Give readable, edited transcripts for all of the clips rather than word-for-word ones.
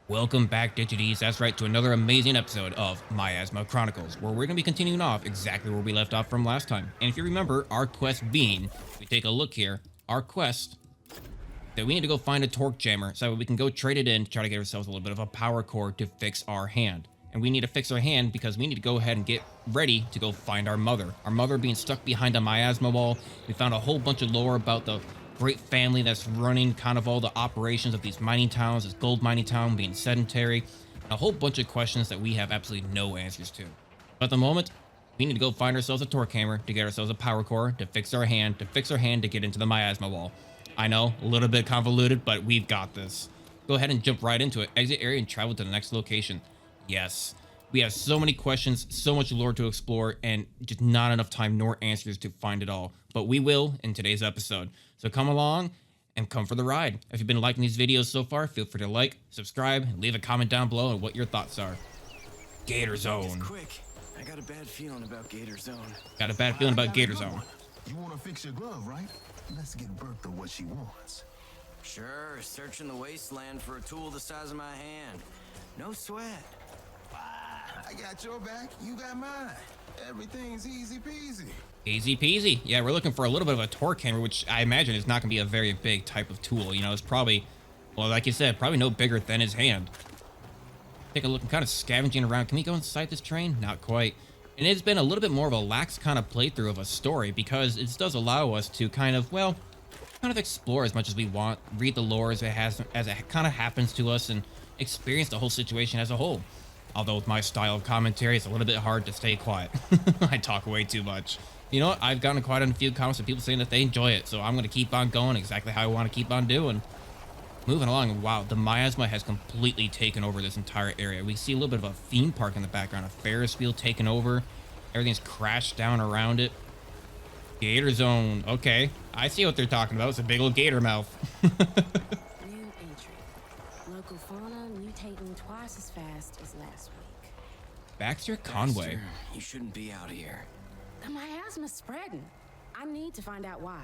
Welcome back, Digities. That's right, to another amazing episode of Miasma Chronicles, where we're going to be continuing off exactly where we left off from last time. And if you remember, our quest being, if we take a look here, our quest that we need to go find a torque jammer so we can go trade it in to try to get ourselves a little bit of a power core to fix our hand. And we need to fix our hand because we need to go ahead and get ready to go find our mother. Our mother being stuck behind a miasma wall. We found a whole bunch of lore about the great family that's running kind of all the operations of these mining towns, this gold mining town being sedentary, a whole bunch of questions that we have absolutely no answers to. But at the moment, we need to go find ourselves a torque hammer to get ourselves a power core to fix our hand, to get into the miasma wall. I know, a little bit convoluted, but we've got this. Go ahead and jump right into it. Exit area and travel to the next location. Yes, we have so many questions, so much lore to explore, and just not enough time nor answers to find it all. But we will in today's episode. So come along and come for the ride. If you've been liking these videos so far, feel free to like, subscribe, and leave a comment down below on what your thoughts are. Gator Zone. Quick. I got a bad feeling about Gator Zone. Got a bad feeling about Gator Zone. You want to fix your glove, right? Let's get Bertha what she wants. Sure, searching the wasteland for a tool the size of my hand. No sweat. I got your back, you got mine. Everything's easy peasy. Easy peasy. Yeah, we're looking for a little bit of a torque hammer, which I imagine is not going to be a very big type of tool. You know, it's probably, well, like you said, probably no bigger than his hand. Take a look. I'm kind of scavenging around. Can we go inside this train? Not quite. And it's been a little bit more of a lax kind of playthrough of a story because it does allow us to kind of, well, kind of explore as much as we want, read the lore as it kind of happens to us, and experience the whole situation as a whole. Although with my style of commentary, it's a little bit hard to stay quiet. I talk way too much. You know what? I've gotten quite a few comments of people saying that they enjoy it, so I'm going to keep on going exactly how I want to keep on doing. Moving along. Wow, the miasma has completely taken over this entire area. We see a little bit of a theme park in the background, a Ferris wheel taken over. Everything's crashed down around it. Gator Zone. Okay, I see what they're talking about. It's a big old gator mouth. New entry. Local fauna mutating twice as fast as last week. Baxter Conway. Baxter, you shouldn't be out here. The miasma's spreading. I need to find out why.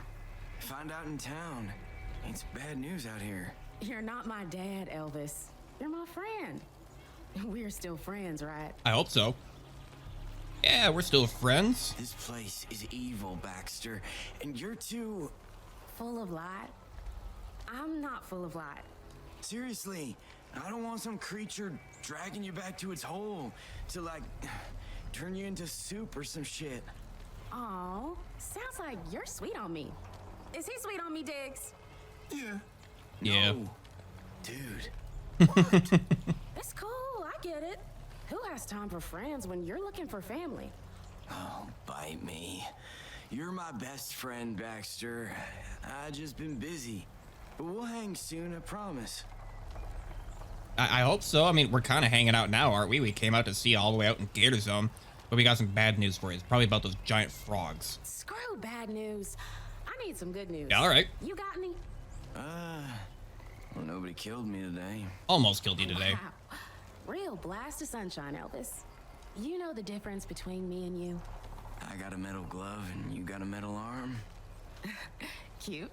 Find out in town. It's bad news out here. You're not my dad, Elvis. You're my friend. We're still friends, right? I hope so. Yeah, we're still friends. This place is evil, Baxter, and you're too... Full of light? I'm not full of light. Seriously, I don't want some creature dragging you back to its hole to, like, turn you into soup or some shit. Aw, sounds like you're sweet on me. Is he sweet on me, Diggs? Yeah. Yeah. No. Dude. It's cool, I get it. Who has time for friends when you're looking for family? Oh, bite me. You're my best friend, Baxter. I just been busy. But we'll hang soon, I promise. I hope so. I mean, we're kind of hanging out now, aren't we? We came out to see all the way out in Gator Zone. But we got some bad news for you. It's probably about those giant frogs. Screw bad news. I need some good news. Yeah, all right. You got any? Well, nobody killed me today. Almost killed you today. Wow. Real blast of sunshine, Elvis. You know the difference between me and you? I got a metal glove and you got a metal arm. Cute.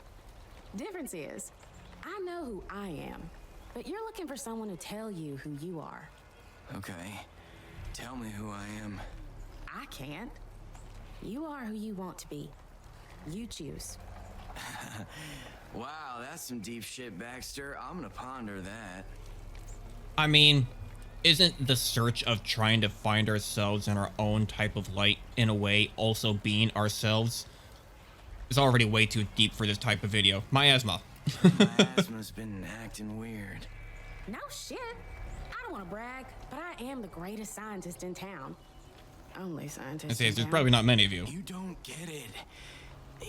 Difference is, I know who I am, but you're looking for someone to tell you who you are. Okay. Tell me who I am. I can't. You are who you want to be. You choose. Wow, that's some deep shit, Baxter. I'm gonna ponder that. I mean, isn't the search of trying to find ourselves in our own type of light, in a way, also being ourselves? It's already way too deep for this type of video. Miasma. Miasma's been acting weird. No shit. I don't want to brag, but I am the greatest scientist in town. Only scientist I say, in there's town. probably not many of you. You don't get it.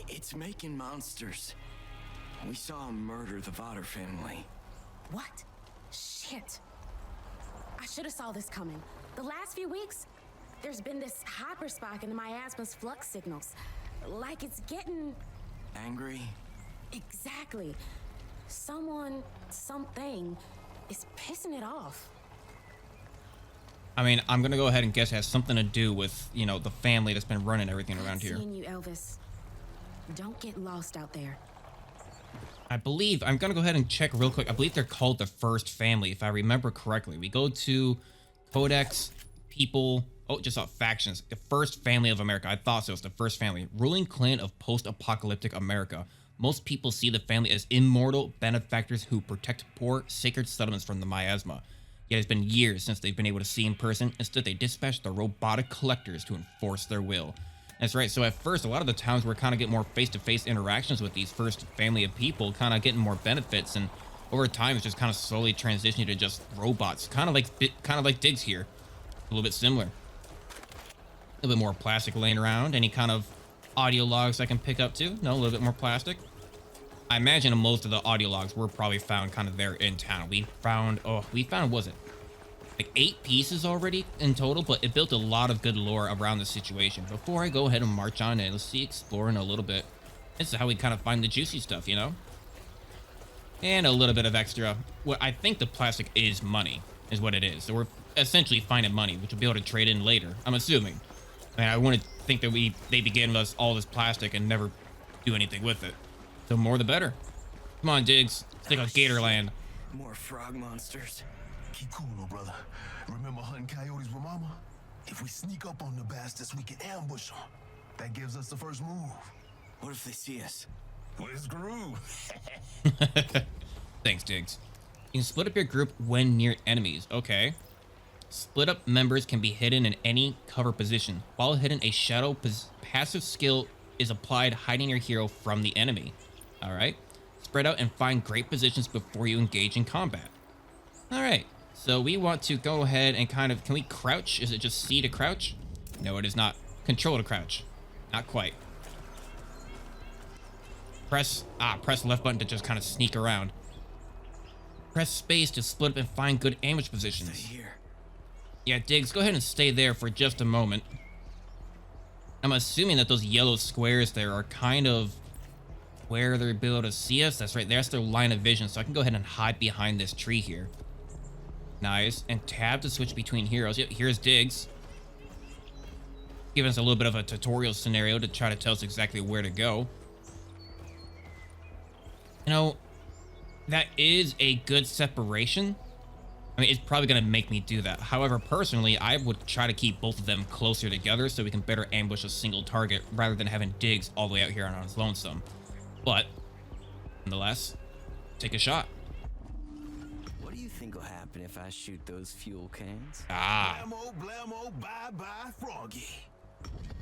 It's making monsters. We saw him murder the Votter family. What? Shit. I should have saw this coming. The last few weeks, there's been this hyper spike in the miasma's flux signals. Like it's getting... Angry? Exactly. Someone, something, is pissing it off. I mean, I'm gonna go ahead and guess it has something to do with, you know, the family that's been running everything around here. Seeing you, Elvis. Don't get lost out there. I believe, I'm gonna go ahead and check real quick. I believe they're called the First Family, if I remember correctly. We go to Codex, People, oh, just saw factions. The First Family of America. I thought so. It's the First Family. Ruling clan of post-apocalyptic America. Most people see the family as immortal benefactors who protect poor, sacred settlements from the miasma. Yet it's been years since they've been able to see in person. Instead, they dispatch the robotic collectors to enforce their will. That's right. So at first, a lot of the towns were kind of getting more face-to-face interactions with these first family of people, kind of getting more benefits, and over time, it's just kind of slowly transitioning to just robots, kind of like Diggs here, a little bit similar. A little bit more plastic laying around. Any kind of audio logs I can pick up too? No, a little bit more plastic. I imagine most of the audio logs were probably found kind of there in town. We found, was it like 8 pieces already in total, but it built a lot of good lore around the situation. Before I go ahead and march on in, let's see, exploring a little bit. This is how we kind of find the juicy stuff, you know? And a little bit of extra. What I think the plastic is money, is what it is. So we're essentially finding money, which we'll be able to trade in later, I'm assuming. I mean, I wouldn't think that they begin us all this plastic and never do anything with it. The more the better. Come on, Diggs. Let's take a Gator land. More frog monsters. Keep cool, little brother. Remember hunting coyotes with mama? If we sneak up on the bastards, we can ambush them. That gives us the first move. What if they see us? Let's groove. Thanks, Diggs. You can split up your group when near enemies. Okay. Split up members can be hidden in any cover position. While hidden, a shadow passive skill is applied, hiding your hero from the enemy. All right. Spread out and find great positions before you engage in combat. All right. So we want to go ahead and kind of, can we crouch? Is it just C to crouch? No, it is not. Control to crouch. Not quite. Press left button to just kind of sneak around. Press space to split up and find good ambush positions. Stay here. Yeah, Diggs, go ahead and stay there for just a moment. I'm assuming that those yellow squares there are kind of where they're able to see us. That's right, that's their line of vision, so I can go ahead and hide behind this tree here. Nice. And tab to switch between heroes. Yep, here's Diggs. Giving us a little bit of a tutorial scenario to try to tell us exactly where to go. You know, that is a good separation. I mean, it's probably going to make me do that. However, personally, I would try to keep both of them closer together so we can better ambush a single target rather than having Diggs all the way out here on his lonesome. But, nonetheless, take a shot. What do you think will happen if I shoot those fuel cans? Blammo, blammo, bye-bye, froggy.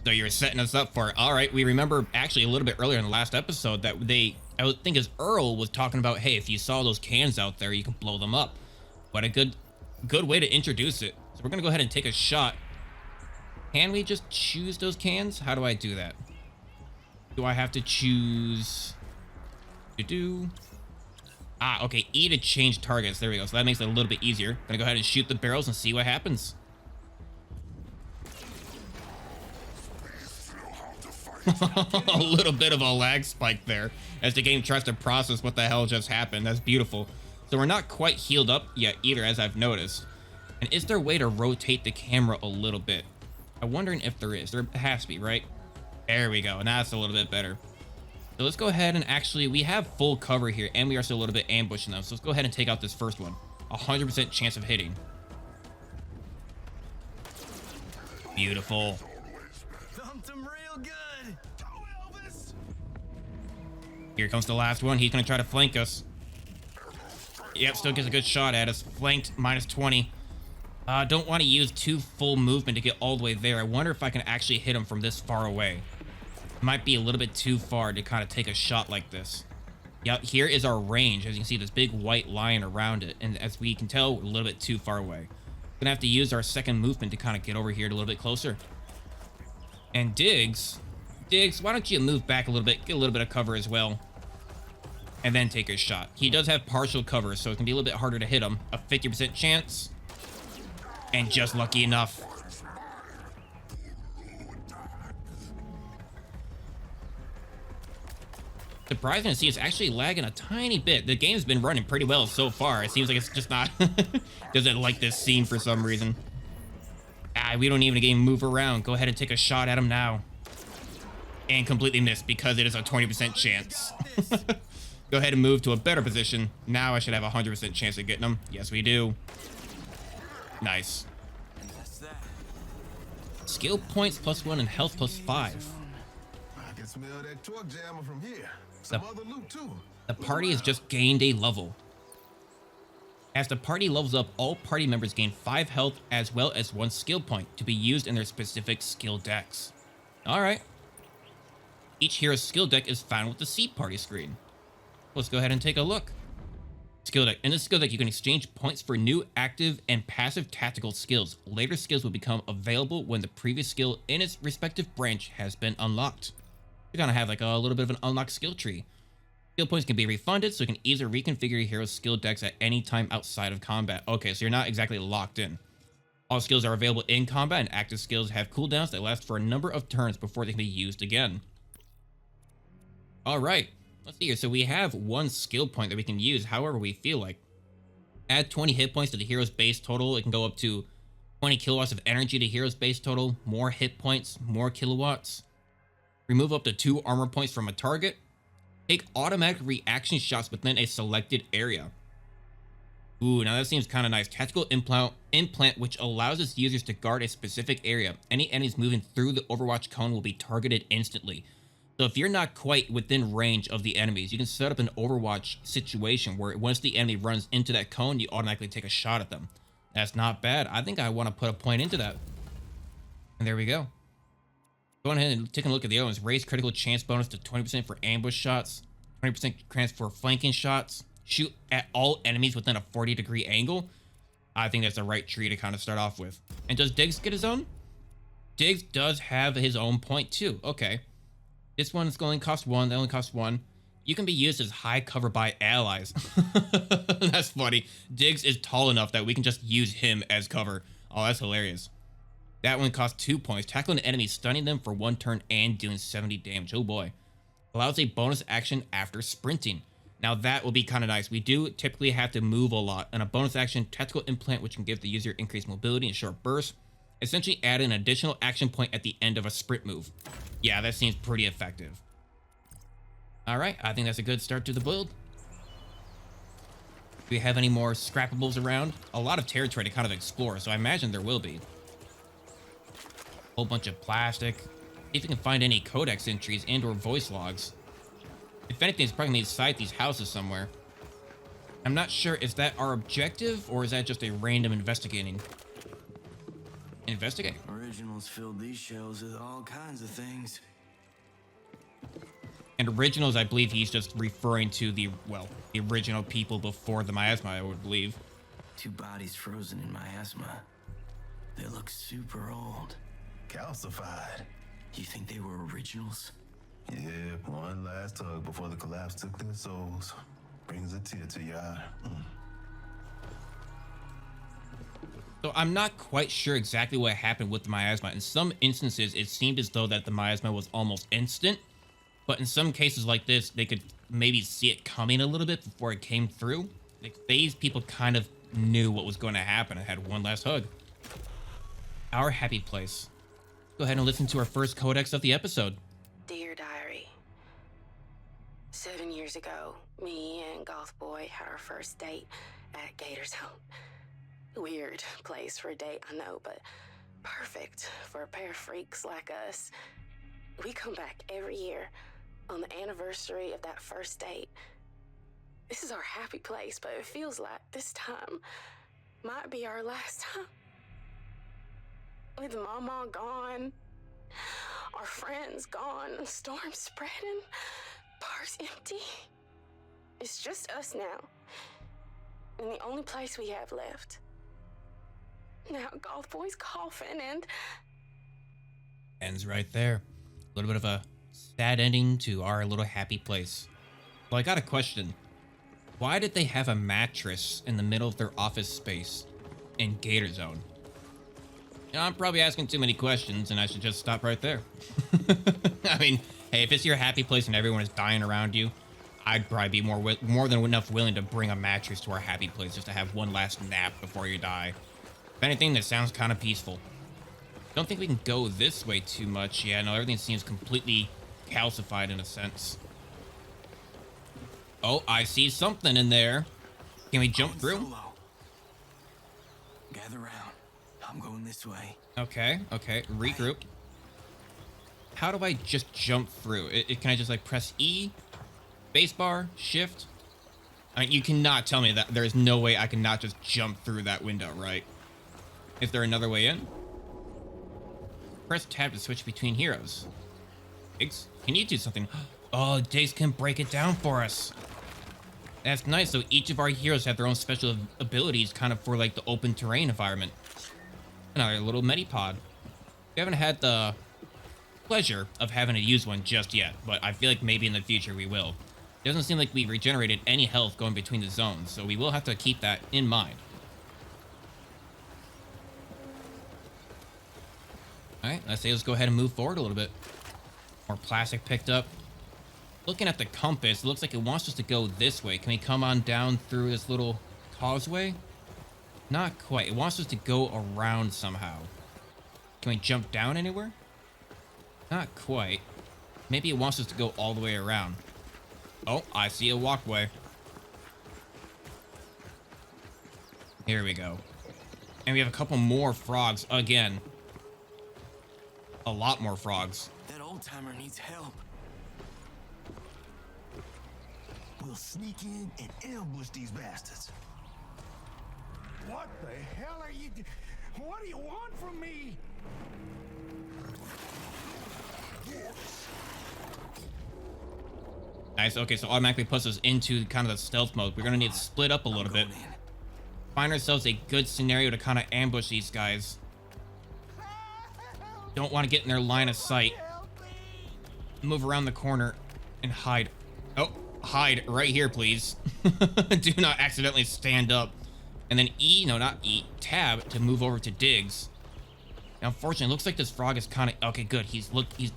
So you're setting us up for it. All right, we remember actually a little bit earlier in the last episode that I would think as Earl was talking about, hey, if you saw those cans out there, you can blow them up. What a good way to introduce it. So we're gonna go ahead and take a shot. Can we just choose those cans? How do I do that? Do I have to choose? Okay, E to change targets. There we go. So that makes it a little bit easier. Gonna go ahead and shoot the barrels and see what happens. A little bit of a lag spike there as the game tries to process what the hell just happened. That's beautiful. So we're not quite healed up yet either, as I've noticed. And is there a way to rotate the camera a little bit? I'm wondering if there is. There has to be, right? There we go. Now that's a little bit better. So let's go ahead and actually, we have full cover here and we are still a little bit ambushing them. So let's go ahead and take out this first one. 100% chance of hitting. Beautiful. Thumped him real good. Here comes the last one. He's going to try to flank us. Yep, still gets a good shot at us. Flanked, minus 20. Don't want to use too full movement to get all the way there. I wonder if I can actually hit him from this far away. Might be a little bit too far to kind of take a shot like this. Yep, here is our range. As you can see, this big white line around it. And as we can tell, we're a little bit too far away. Gonna have to use our second movement to kind of get over here a little bit closer. And Diggs, why don't you move back a little bit, get a little bit of cover as well. And then take a shot. He does have partial cover, so it can be a little bit harder to hit him. A 50% chance. And just lucky enough. Surprising to see it's actually lagging a tiny bit. The game's been running pretty well so far. It seems like it's just not... doesn't like this scene for some reason. We don't even move around. Go ahead and take a shot at him now. And completely missed because it is a 20% chance. Go ahead and move to a better position. Now I should have a 100% chance of getting them. Yes, we do. Nice. And that's that. Skill points +1 and health +5. I can smell that torque jammer from here. Some other loot too. The party has just gained a level. As the party levels up, all party members gain 5 health as well as 1 skill point to be used in their specific skill decks. Alright. Each hero's skill deck is found with the See Party screen. Let's go ahead and take a look. Skill deck. In this skill deck, you can exchange points for new active and passive tactical skills. Later skills will become available when the previous skill in its respective branch has been unlocked. You're gonna have like a little bit of an unlocked skill tree. Skill points can be refunded, so you can easily reconfigure your hero's skill decks at any time outside of combat. Okay, so you're not exactly locked in. All skills are available in combat, and active skills have cooldowns that last for a number of turns before they can be used again. Alright, let's see here. So we have 1 skill point that we can use however we feel like. Add 20 hit points to the hero's base total. It can go up to 20 kilowatts of energy to hero's base total. More hit points, more kilowatts. Remove up to 2 armor points from a target. Take automatic reaction shots within a selected area. Ooh, now that seems kind of nice. Tactical implant, which allows its users to guard a specific area. Any enemies moving through the Overwatch cone will be targeted instantly. So if you're not quite within range of the enemies, you can set up an Overwatch situation where once the enemy runs into that cone, you automatically take a shot at them. That's not bad. I think I want to put a point into that. And there we go. Going ahead and taking a look at the other ones. Raise critical chance bonus to 20% for ambush shots, 20% chance for flanking shots. Shoot at all enemies within a 40-degree angle. I think that's the right tree to kind of start off with. And does Diggs get his own? Diggs does have his own point too. Okay. This one's going to cost 1. That only costs 1. You can be used as high cover by allies. That's funny. Diggs is tall enough that we can just use him as cover. Oh, that's hilarious. That one costs 2 points. Tackling enemies, stunning them for 1 turn and doing 70 damage. Oh boy. Allows a bonus action after sprinting. Now that will be kind of nice. We do typically have to move a lot. And a bonus action, tactical implant, which can give the user increased mobility in short bursts. Essentially add an additional action point at the end of a sprint move. Yeah, that seems pretty effective. Alright, I think that's a good start to the build. Do we have any more scrappables around? A lot of territory to kind of explore, so I imagine there will be. Whole bunch of plastic. See if we can find any codex entries and or voice logs. If anything, it's probably going to cite these houses somewhere. I'm not sure, is that our objective, or is that just a random investigating? Investigate. Originals filled these shelves with all kinds of things. And originals, I believe he's just referring to the, well, the original people before the miasma, I would believe. 2 bodies frozen in miasma. They look super old. Calcified. You think they were originals? Yeah, one last tug before the collapse took their souls. Brings a tear to your eye. So I'm not quite sure exactly what happened with the miasma. In some instances, it seemed as though that the miasma was almost instant. But in some cases like this, they could maybe see it coming a little bit before it came through. Like, these people kind of knew what was going to happen and had one last hug. Our happy place. Go ahead and listen to our first codex of the episode. Dear Diary, 7 years ago, me and Goth Boy had our first date at Gator's home. Weird place for a date, I know, but perfect for a pair of freaks like us. We come back every year on the anniversary of that first date. This is our happy place, but it feels like this time might be our last time. With Mama gone, our friends gone, the storm spreading, bars empty. It's just us now, and the only place we have left. Now Goth Boy's coughing and... Ends right there. A little bit of a sad ending to our little happy place. Well, I got a question. Why did they have a mattress in the middle of their office space in Gator Zone? You know, I'm probably asking too many questions, and I should just stop right there. I mean, hey, if it's your happy place and everyone is dying around you, I'd probably be more than enough willing to bring a mattress to our happy place just to have one last nap before you die. If anything, that sounds kind of peaceful. Don't think we can go this way too much. Yeah, no, everything seems completely calcified in a sense. Oh, I see something in there. Can we jump Going through? solo. Gather round. I'm going this way. Okay, okay. Regroup. How do I just jump through? Can I just like press E, spacebar, shift? I mean, you cannot tell me that there's no way I cannot just jump through that window, right? Is there another way in? Press tab to switch between heroes. Diggs, can you do something? Oh, Diggs can break it down for us. That's nice. So each of our heroes have their own special abilities kind of for like the open terrain environment. Another little medipod. We haven't had the pleasure of having to use one just yet, but I feel like maybe in the future we will. It doesn't seem like we regenerated any health going between the zones, so we will have to keep that in mind. Alright, let's go ahead and move forward a little bit. More plastic picked up. Looking at the compass, it looks like it wants us to go this way. Can we come on down through this little causeway? Not quite. It wants us to go around somehow. Can we jump down anywhere? Not quite. Maybe it wants us to go all the way around. Oh, I see a walkway. Here we go. And we have a couple more frogs again. A lot more frogs. That old timer needs help. We'll sneak in and ambush these bastards. What the hell are you? What do you want from me? Nice. Okay, so automatically puts us into kind of the stealth mode. We're gonna need to split up a little bit. Find ourselves a good scenario to kind of ambush these guys. Don't want to get in their line of sight. Move around the corner and hide. Oh, hide right here, please. Do not accidentally stand up. And then E, no, not E, tab to move over to Diggs. Now, unfortunately, it looks like this frog is kind of... Okay, good. He's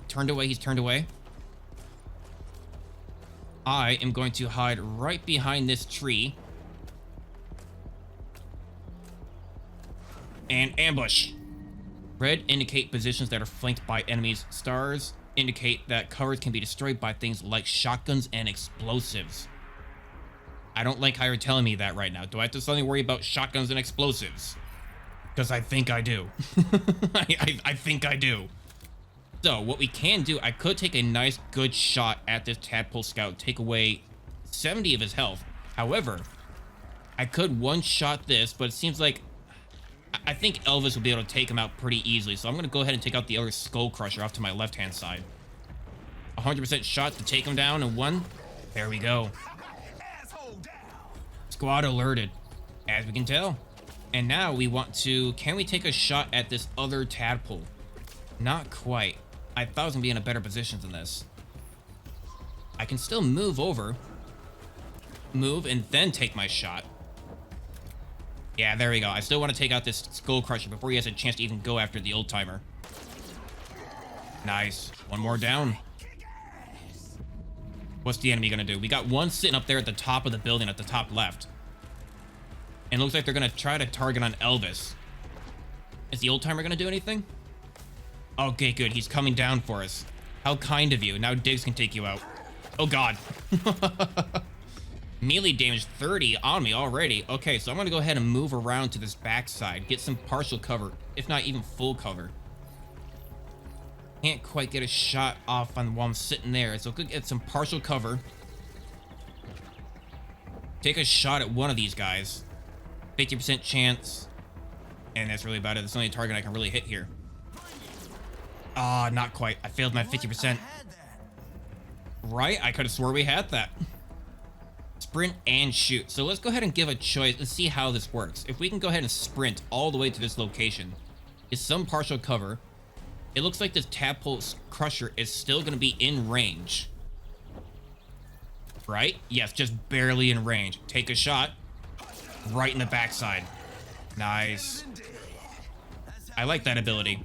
turned away. He's turned away. I am going to hide right behind this tree. And ambush. Red indicate positions that are flanked by enemies. Stars indicate that covers can be destroyed by things like shotguns and explosives. I don't like how you're telling me that right now. Do I have to suddenly worry about shotguns and explosives? Because I think I do. I think I do. So what we can do, I could take a nice good shot at this tadpole scout, take away 70 of his health. However, I could one-shot this, but it seems like I think Elvis will be able to take him out pretty easily. So I'm going to go ahead and take out the other skull crusher off to my left-hand side. 100% shot to take him down in one. There we go. Squad alerted, as we can tell. And now we want to... Can we take a shot at this other tadpole? Not quite. I thought I was going to be in a better position than this. I can still move over. Move and then take my shot. Yeah, there we go. I still want to take out this skull crusher before he has a chance to even go after the old timer. Nice. One more down. What's the enemy going to do? We got one sitting up there at the top of the building at the top left. And it looks like they're going to try to target on Elvis. Is the old timer going to do anything? Okay, good. He's coming down for us. How kind of you. Now Diggs can take you out. Oh, God. Melee damage 30 on me already. Okay, so I'm going to go ahead and move around to this backside. Get some partial cover, if not even full cover. Can't quite get a shot off on while I'm sitting there. So good, get some partial cover. Take a shot at one of these guys. 50% chance. And that's really about it. That's the only target I can really hit here. Ah, not quite. I failed my 50%. Right? I could have swore we had that. Sprint and shoot. So let's go ahead and give a choice and see how this works. If we can go ahead and sprint all the way to this location, is some partial cover. It looks like this tadpole crusher is still going to be in range. Right? Yes, just barely in range. Take a shot. Right in the backside. Nice. I like that ability.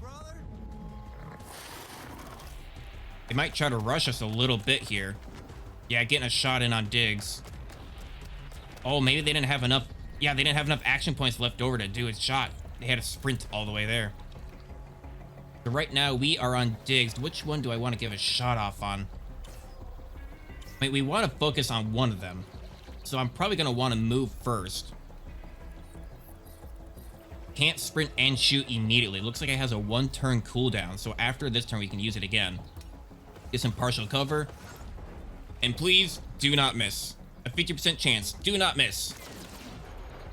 They might try to rush us a little bit here. Yeah, getting a shot in on Diggs. Oh, maybe they didn't have enough. Yeah, they didn't have enough action points left over to do a shot. They had to sprint all the way there. So right now we are on Diggs. Which one do I want to give a shot off on? Wait, we want to focus on one of them. So I'm probably gonna want to move first. Can't sprint and shoot immediately. Looks like it has a 1-turn cooldown. So after this turn, we can use it again. Get some partial cover. And please do not miss. A 50% chance. Do not miss.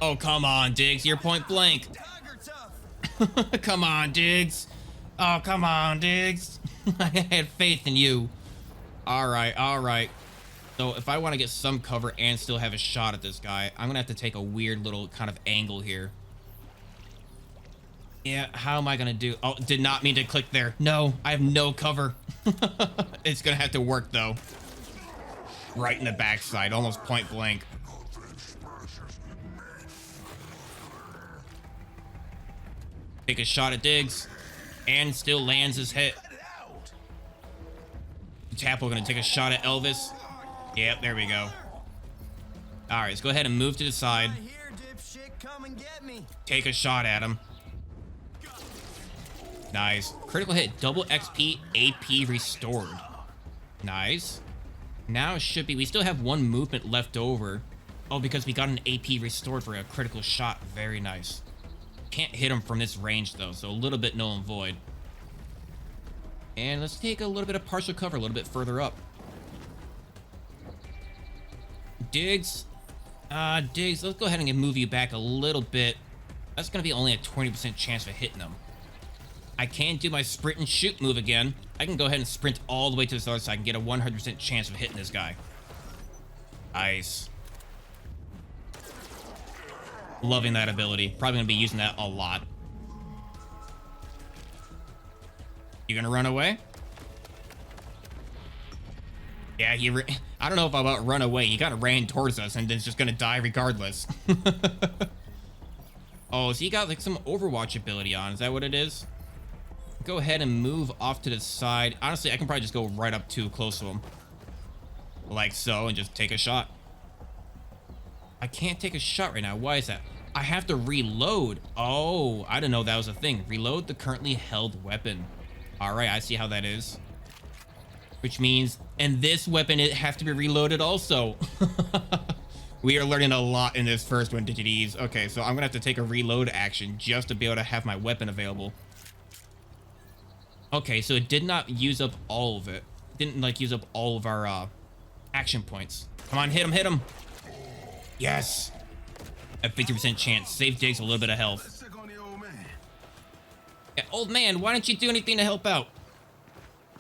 Oh, come on, Diggs. You're point blank. Come on, Diggs. Oh, come on, Diggs. I had faith in you. All right, all right. So if I want to get some cover and still have a shot at this guy, I'm going to have to take a weird little kind of angle here. Yeah, how am I going to do? Oh, did not mean to click there. No, I have no cover. It's going to have to work, though. Right in the backside, almost point blank. Take a shot at Diggs. And still lands his hit. Tapple going to take a shot at Elvis. Yep, there we go. All right, let's go ahead and move to the side. Take a shot at him. Nice. Critical hit, double XP, AP restored. Nice. Now it should be, we still have 1 movement left over. Oh, because we got an AP restored for a critical shot. Very nice. Can't hit him from this range though, so a little bit null and void. And let's take a little bit of partial cover a little bit further up. Diggs. Diggs, let's go ahead and move you back a little bit. That's going to be only a 20% chance of hitting them. I can do my sprint and shoot move again. I can go ahead and sprint all the way to the other side. I can get a 100% chance of hitting this guy. Nice. Loving that ability. Probably going to be using that a lot. You gonna run away? Yeah, I don't know if I'm about run away. He kind of ran towards us and then it's just gonna die regardless. Oh, so he got like some Overwatch ability on. Is that what it is? Go ahead and move off to the side. Honestly, I can probably just go right up too close to him. Like so, and just take a shot. I can't take a shot right now. Why is that? I have to reload. Oh, I didn't know that was a thing. Reload the currently held weapon. All right, I see how that is. Which means, and this weapon, it has to be reloaded also. We are learning a lot in this first one, Digitees. Okay, so I'm gonna have to take a reload action just to be able to have my weapon available. Okay, so it did not use up all of it. Didn't like use up all of our action points. Come on, hit him, hit him. Yes. A 50% chance. Save Diggs a little bit of health. Yeah, old man, why don't you do anything to help out?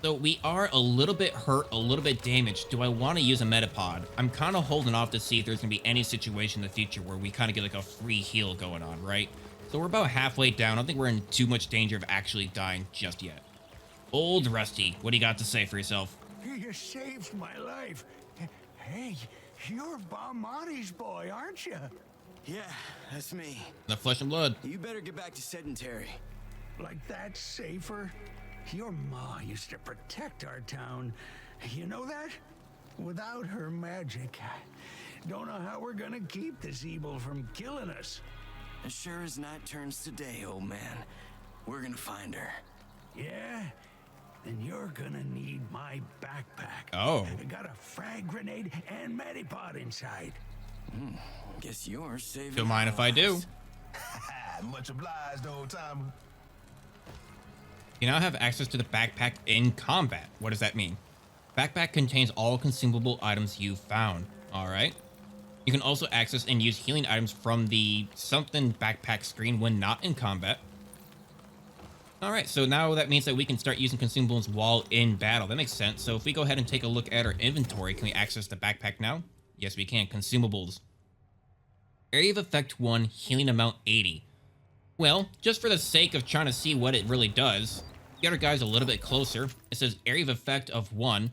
So we are a little bit hurt, a little bit damaged. Do I want to use a Metapod? I'm kind of holding off to see if there's going to be any situation in the future where we kind of get like a free heal going on, right? So we're about halfway down. I don't think we're in too much danger of actually dying just yet. Old Rusty, what do you got to say for yourself? You saved my life. Hey, you're Balmonte's boy, aren't you? Yeah, that's me. The flesh and blood. You better get back to sedentary. Like that's safer? Your ma used to protect our town. You know that? Without her magic, I don't know how we're gonna keep this evil from killing us. As sure as night turns to day, old man, we're gonna find her. Yeah? Then you're gonna need my backpack. Oh. I got a frag grenade and Metapod inside. Guess you're saving. Don't mind if I do. Much obliged, old timer. You now have access to the backpack in combat. What does that mean? Backpack contains all consumable items you found. All right. You can also access and use healing items from the something backpack screen when not in combat. All right, so now that means that we can start using consumables while in battle. That makes sense. So if we go ahead and take a look at our inventory, can we access the backpack now? Yes, we can. Consumables. Area of Effect 1, healing amount 80. Well, just for the sake of trying to see what it really does, get our guys a little bit closer. It says Area of Effect of 1.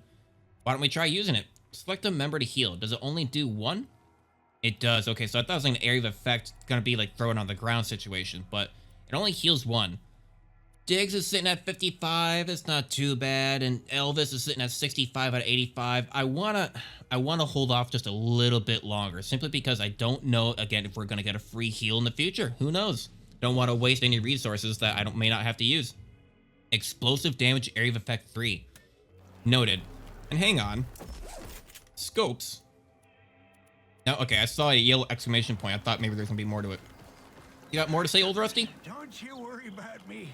Why don't we try using it? Select a member to heal. Does it only do 1? It does. Okay, so I thought it was like an Area of Effect going to be like thrown on the ground situation, but it only heals 1. Diggs is sitting at 55. It's not too bad. And Elvis is sitting at 65 out of 85. I wanna hold off just a little bit longer, simply because I don't know, again, if we're going to get a free heal in the future. Who knows? Don't want to waste any resources that I may not have to use. Explosive damage, Area of Effect 3. Noted. And hang on. Scopes. No, okay, I saw a yellow exclamation point. I thought maybe there's gonna be more to it. You got more to say, Old Rusty? Don't you worry about me.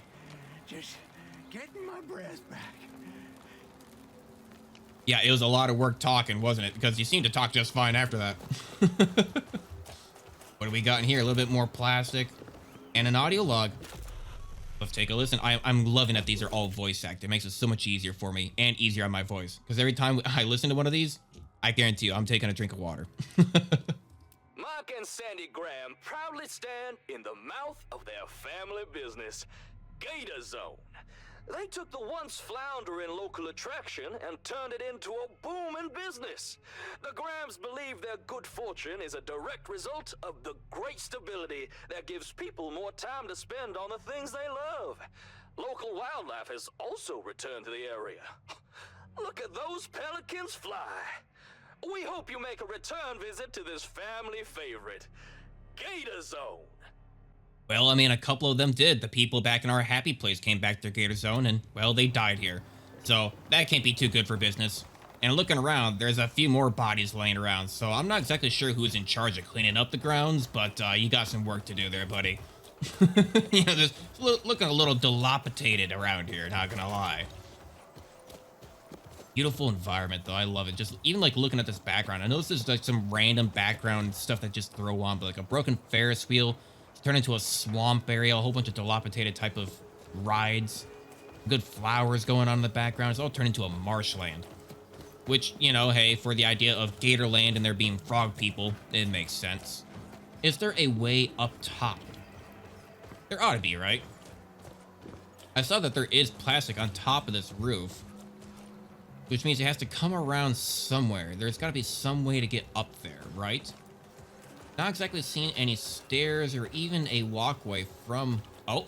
Just getting my breath back. Yeah, it was a lot of work talking, wasn't it? Because you seemed to talk just fine after that. What do we got in here? A little bit more plastic and an audio log. Let's take a listen. I'm loving that these are all voice acted. It makes it so much easier for me and easier on my voice. Because every time I listen to one of these, I guarantee you I'm taking a drink of water. Mark and Sandy Graham proudly stand in the mouth of their family business, Gator Zone. They took the once floundering local attraction and turned it into a booming business. The Grahams believe their good fortune is a direct result of the great stability that gives people more time to spend on the things they love. Local wildlife has also returned to the area. Look at those pelicans fly. We hope you make a return visit to this family favorite, Gator Zone. Well, I mean, a couple of them did. The people back in our happy place came back to Gator Zone and, well, they died here. So that can't be too good for business. And looking around, there's a few more bodies laying around. So I'm not exactly sure who's in charge of cleaning up the grounds, but you got some work to do there, buddy. You know, just looking a little dilapidated around here, not gonna lie. Beautiful environment, though. I love it. Just even like looking at this background. I know this is like some random background stuff that just throw on, but like a broken Ferris wheel. Turn into a swamp area, a whole bunch of dilapidated type of rides, good flowers going on in the background. It's all turned into a marshland, which, you know, hey, for the idea of Gatorland and there being frog people, it makes sense. Is there a way up top? There ought to be, right? I saw that there is plastic on top of this roof, which means it has to come around somewhere. There's got to be some way to get up there, right? Not exactly seeing any stairs or even a walkway from... Oh,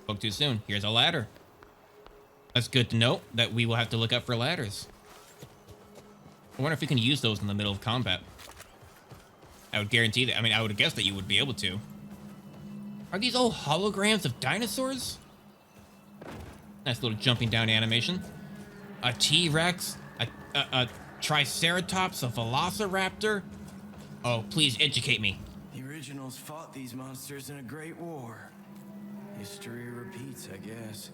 spoke too soon. Here's a ladder. That's good to know that we will have to look out for ladders. I wonder if we can use those in the middle of combat. I would guarantee that. I mean, I would guess that you would be able to. Are these all holograms of dinosaurs? Nice little jumping down animation. A T-Rex, a Triceratops, a Velociraptor. Oh, please educate me. The originals fought these monsters in a great war. History repeats, I guess.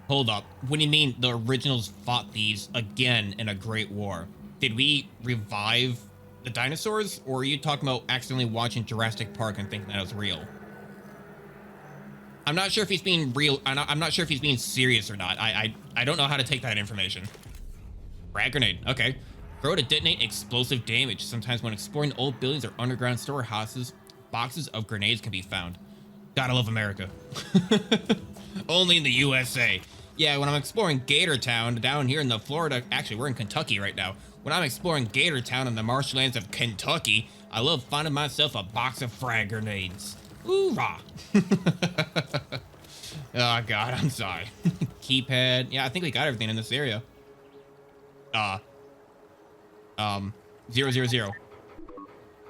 Hold up. What do you mean the originals fought these again in a great war? Did we revive the dinosaurs? Or are you talking about accidentally watching Jurassic Park and thinking that was real? I'm not sure if he's being real. I'm not sure if he's being serious or not. I don't know how to take that information. Frag grenade. Okay. Throw to detonate explosive damage. Sometimes when exploring old buildings or underground storehouses, boxes of grenades can be found. Gotta love America. Only in the USA. Yeah, when I'm exploring Gator Town down here in the Florida... Actually, we're in Kentucky right now. When I'm exploring Gator Town in the marshlands of Kentucky, I love finding myself a box of frag grenades. Hoorah! Oh, God, I'm sorry. Keypad. Yeah, I think we got everything in this area. 000.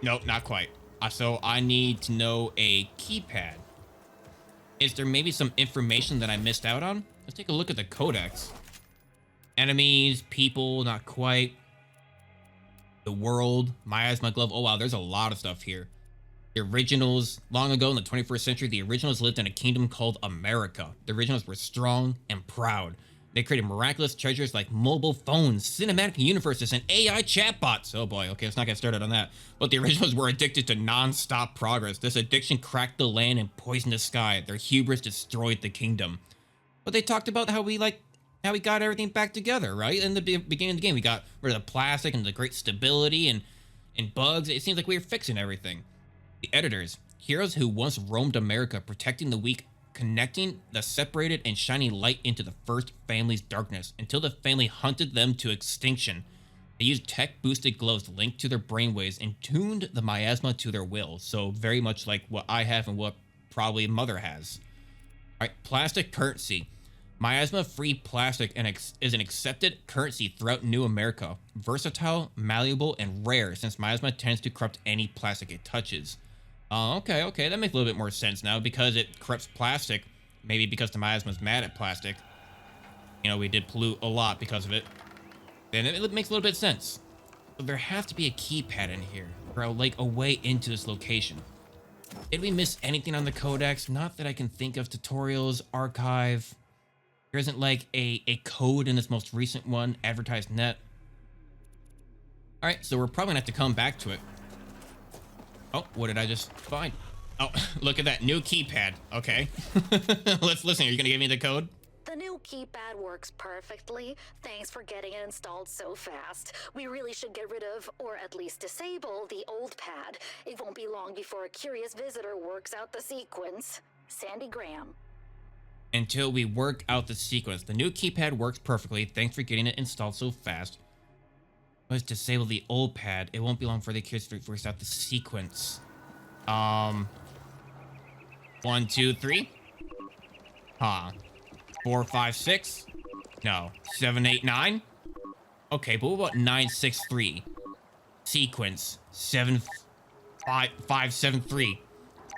Nope, not quite. So I need to know a keypad. Is there maybe some information that I missed out on? Let's take a look at the codex. Enemies, people, not quite. The world, Miasma glove. Oh wow, there's a lot of stuff here. The originals, long ago in the 21st century, the originals lived in a kingdom called America. The originals were strong and proud. They created miraculous treasures like mobile phones, cinematic universes, and AI chatbots. Oh boy, okay, let's not get started on that. But the originals were addicted to non-stop progress. This addiction cracked the land and poisoned the sky. Their hubris destroyed the kingdom. But they talked about how we got everything back together, right? In the beginning of the game, we got rid of the plastic and the great stability and bugs. It seems like we were fixing everything. The editors, heroes who once roamed America, protecting the weak, connecting the separated and shining light into the first family's darkness until the family hunted them to extinction. They used tech-boosted gloves linked to their brainwaves and tuned the miasma to their will. So very much like what I have and what probably Mother has. All right, plastic currency. Miasma-free plastic is an accepted currency throughout New America. Versatile, malleable, and rare since miasma tends to corrupt any plastic it touches. Okay, that makes a little bit more sense now because it corrupts plastic. Maybe because the miasma's mad at plastic. You know, we did pollute a lot because of it. Then it makes a little bit of sense. So there has to be a keypad in here, or like a way into this location. Did we miss anything on the codex? Not that I can think of. Tutorials, archive. There isn't like a code in this most recent one, advertised net. All right, so we're probably gonna have to come back to it. Oh, what did I just find? Oh, look at that, new keypad. Okay, let's listen. Are you gonna give me the code? The new keypad works perfectly. Thanks for getting it installed so fast. We really should get rid of, or at least disable, the old pad. It won't be long before a curious visitor works out the sequence. Sandy Graham. Until we work out the sequence. The new keypad works perfectly. Thanks for getting it installed so fast. Let's disable the old pad. It won't be long for the curious visitor works out the sequence. 1, 2, 3. Huh. 4, 5, 6. No. 7, 8, 9. Okay, but what about 9, 6, 3? Sequence. 7, 5, 5, 7, 3.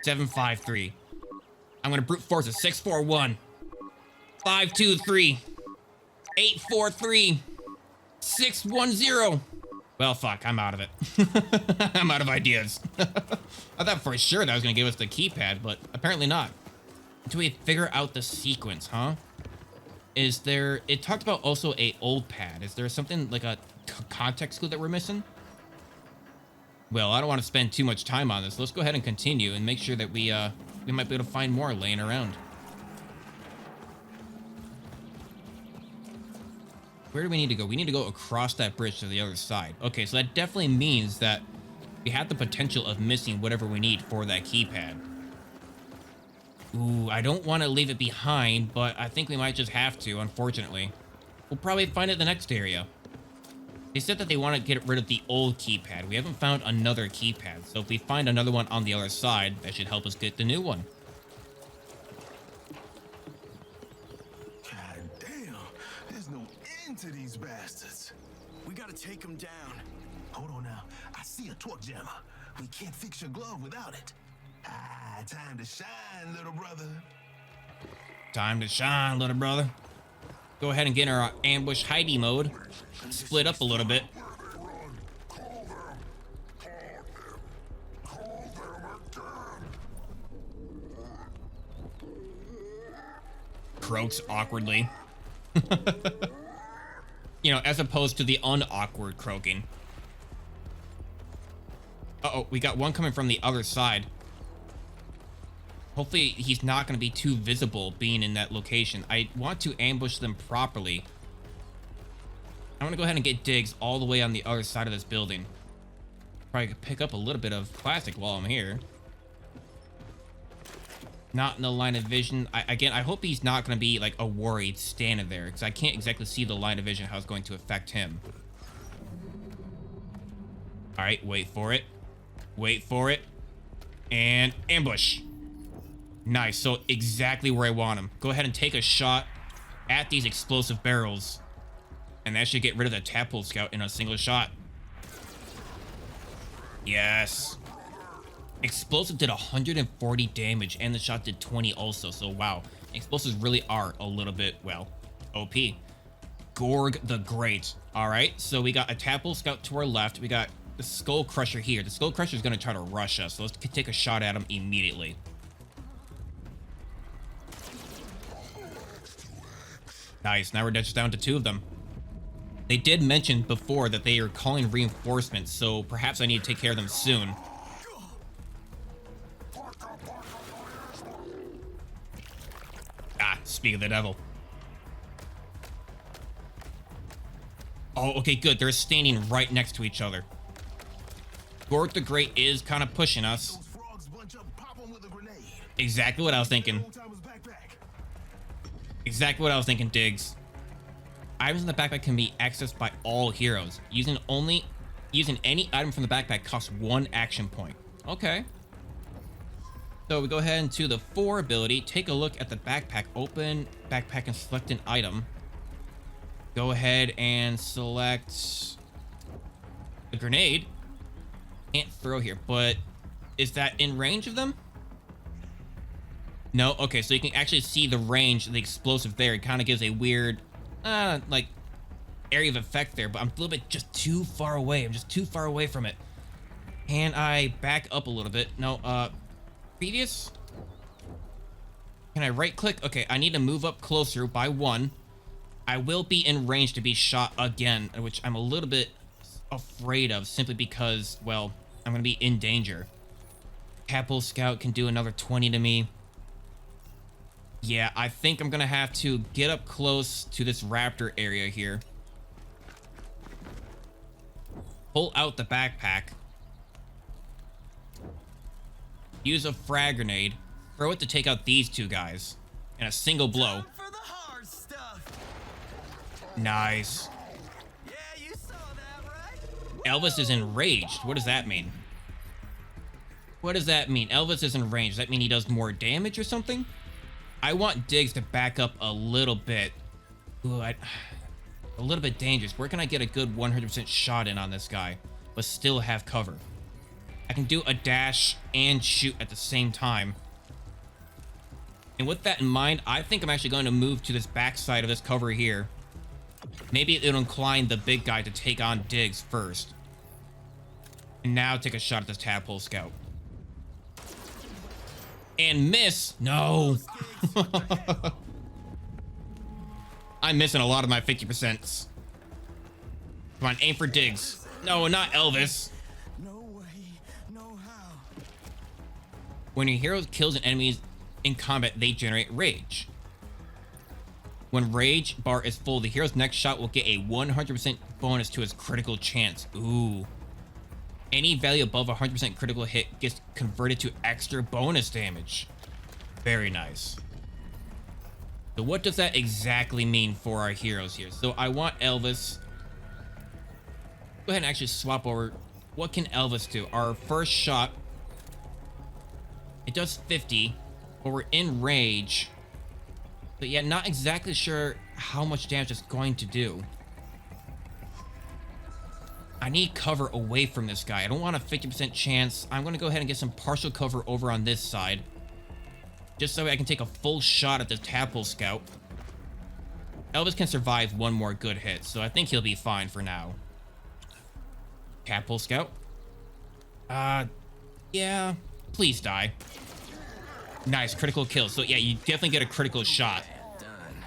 7, 5, 3. I'm gonna brute force it. 6, 4, 1. 5, 2, 3. 8, 4, 3. 6, 1, 0. Well, fuck, I'm out of it. I'm out of ideas. I thought for sure that was gonna give us the keypad, but apparently not. Until we figure out the sequence, huh? Is there... It talked about also a old pad. Is there something like a context clue that we're missing? Well, I don't want to spend too much time on this. Let's go ahead and continue and make sure that we might be able to find more laying around. Where do we need to go? We need to go across that bridge to the other side. Okay, so that definitely means that we have the potential of missing whatever we need for that keypad. Ooh, I don't want to leave it behind, but I think we might just have to, unfortunately. We'll probably find it in the next area. They said that they want to get rid of the old keypad. We haven't found another keypad, so if we find another one on the other side, that should help us get the new one. God damn, there's no end to these bastards. We gotta take them down. Hold on now, I see a torque jammer. We can't fix your glove without it. Ah, time to shine, little brother. Time to shine, little brother. Go ahead and get in our ambush hidey mode. Split up a little bit. Croaks awkwardly. You know, as opposed to the unawkward croaking. Uh-oh, we got one coming from the other side. Hopefully he's not going to be too visible being in that location. I want to ambush them properly. I want to go ahead and get digs all the way on the other side of this building. Probably could pick up a little bit of plastic while I'm here. Not in the line of vision. Again, I hope he's not going to be like a worried standing there, because I can't exactly see the line of vision how it's going to affect him. All right, wait for it. Wait for it. And ambush. Nice, so exactly where I want him. Go ahead and take a shot at these explosive barrels. And that should get rid of the tadpole scout in a single shot. Yes. Explosive did 140 damage, and the shot did 20 also, so wow. Explosives really are a little bit, well, OP. Gorg the Great. All right, so we got a tadpole scout to our left. We got the Skull Crusher here. The Skull Crusher is going to try to rush us, so let's take a shot at him immediately. Nice, now we're just down to 2 of them. They did mention before that they are calling reinforcements, so perhaps I need to take care of them soon. Ah, speak of the devil. Oh, okay, good. They're standing right next to each other. Gorg the Great is kind of pushing us. Those frogs bunch up, pop 'em with a grenade. Exactly what I was thinking. Old-timer's backpack. Exactly what I was thinking, Diggs. Items in the backpack can be accessed by all heroes. Using any item from the backpack costs 1 action point. Okay. So we go ahead into the 4 ability. Take a look at the backpack. Open backpack and select an item. Go ahead and select a grenade. Can't throw here, but is that in range of them? No? Okay, so you can actually see the range of the explosive there. It kind of gives a weird, like, area of effect there, but I'm a little bit just too far away. I'm just too far away from it. Can I back up a little bit? No, previous? Can I right click? Okay, I need to move up closer by 1. I will be in range to be shot again, which I'm a little bit afraid of simply because, well, I'm going to be in danger. Tadpole Scout can do another 20 to me. Yeah, I think I'm going to have to get up close to this raptor area here. Pull out the backpack. Use a frag grenade. Throw it to take out these 2 guys. In a single blow. For the hard stuff. Nice. Yeah, you saw that, right? Elvis is enraged. What does that mean? What does that mean? Elvis is enraged. Does that mean he does more damage or something? I want Diggs to back up a little bit. Ooh, a little bit dangerous. Where can I get a good 100% shot in on this guy, but still have cover? I can do a dash and shoot at the same time. And with that in mind, I think I'm actually going to move to this backside of this cover here. Maybe it'll incline the big guy to take on Diggs first. And now take a shot at this Tadpole Scout. And miss. No. I'm missing a lot of my 50%. Come on, aim for Diggs. No, not Elvis. No way, no how. When your hero kills an enemy in combat, they generate rage. When rage bar is full, the hero's next shot will get a 100% bonus to his critical chance. Ooh. Any value above 100% critical hit gets converted to extra bonus damage. Very nice. So what does that exactly mean for our heroes here? So I want Elvis. Go ahead and actually swap over. What can Elvis do? Our first shot, it does 50, but we're in rage. But yet not exactly sure how much damage it's going to do. I need cover away from this guy. I don't want a 50% chance. I'm going to go ahead and get some partial cover over on this side. Just so I can take a full shot at the Tadpole Scout. Elvis can survive one more good hit, so I think he'll be fine for now. Tadpole Scout? Yeah. Please die. Nice, critical kill. So yeah, you definitely get a critical shot.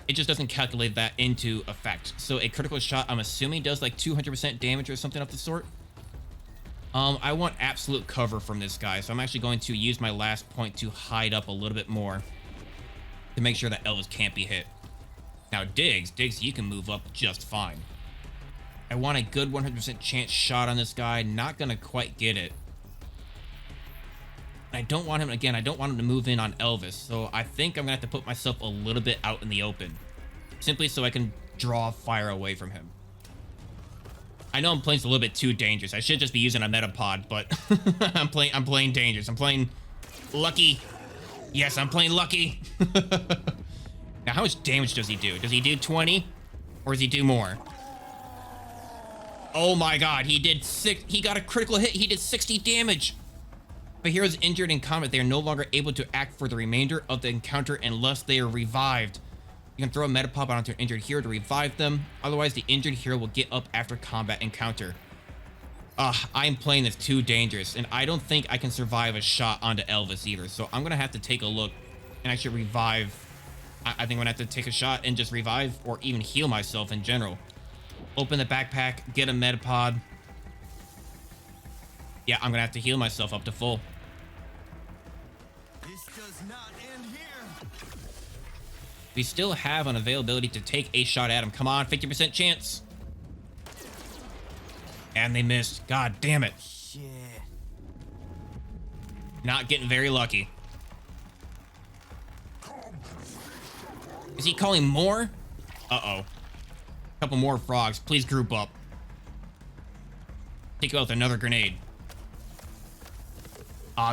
It just doesn't calculate that into effect. So a critical shot, I'm assuming, does like 200% damage or something of the sort. I want absolute cover from this guy, so I'm actually going to use my last point to hide up a little bit more to make sure that Elvis can't be hit. Now Diggs, you can move up just fine. I want a good 100% chance shot on this guy. Not gonna quite get it. I don't want him, again, I don't want him to move in on Elvis, so I think I'm gonna have to put myself a little bit out in the open, simply so I can draw fire away from him. I know I'm playing a little bit too dangerous. I should just be using a metapod, but I'm playing dangerous. I'm playing lucky. Yes, I'm playing lucky. Now, how much damage does he do? Does he do 20, or does he do more? Oh my God, he did he got a critical hit. He did 60 damage. If a hero is injured in combat, they are no longer able to act for the remainder of the encounter unless they are revived. You can throw a metapod onto an injured hero to revive them. Otherwise, the injured hero will get up after combat encounter. I'm playing this too dangerous, and I don't think I can survive a shot onto Elvis either. So I'm going to have to take a look and actually revive. I think I'm going to have to take a shot and just revive or even heal myself in general. Open the backpack, get a metapod. Yeah, I'm gonna have to heal myself up to full. This does not end here. We still have an availability to take a shot at him. Come on, 50% chance. And they missed. God damn it. Shit. Not getting very lucky. Is he calling more? Uh-oh. Couple more frogs. Please group up. Take out another grenade.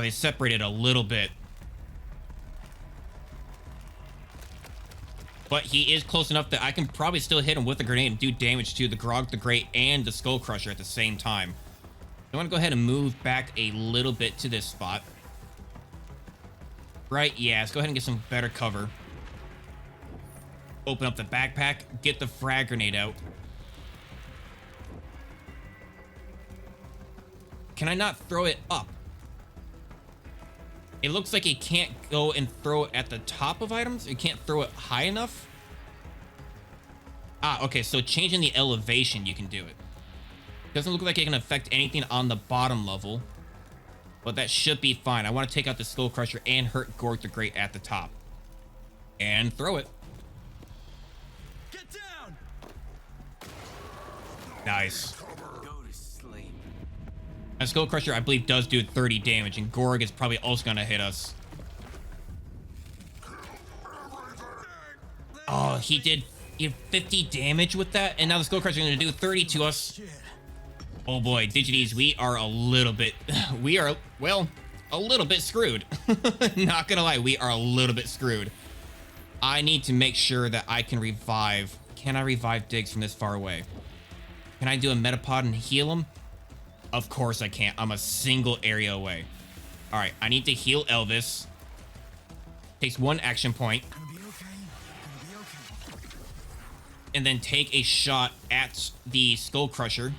They separated a little bit. But he is close enough that I can probably still hit him with a grenade and do damage to the Grog the Great and the Skull Crusher at the same time. I want to go ahead and move back a little bit to this spot. Right, yeah, let's go ahead and get some better cover. Open up the backpack, get the frag grenade out. Can I not throw it up? It looks like it can't go and throw it at the top of items. It can't throw it high enough. Ah, okay, so changing the elevation, you can do it. Doesn't look like it can affect anything on the bottom level, but that should be fine. I want to take out the Skull Crusher and hurt Gorg the Great at the top. And throw it. Get down! Nice. Go to sleep. That Skull Crusher, I believe, does do 30 damage, and Gorg is probably also going to hit us. Oh, he did 50 damage with that, and now the Skull Crusher is going to do 30 to us. Oh boy, Digites, we are a little bit screwed. Not gonna lie, we are a little bit screwed. I need to make sure that I can revive. Can I revive Diggs from this far away? Can I do a Metapod and heal him? Of course I can't. I'm a single area away. All right, I need to heal Elvis. Takes 1 action point. And then take a shot at the Skull Crusher.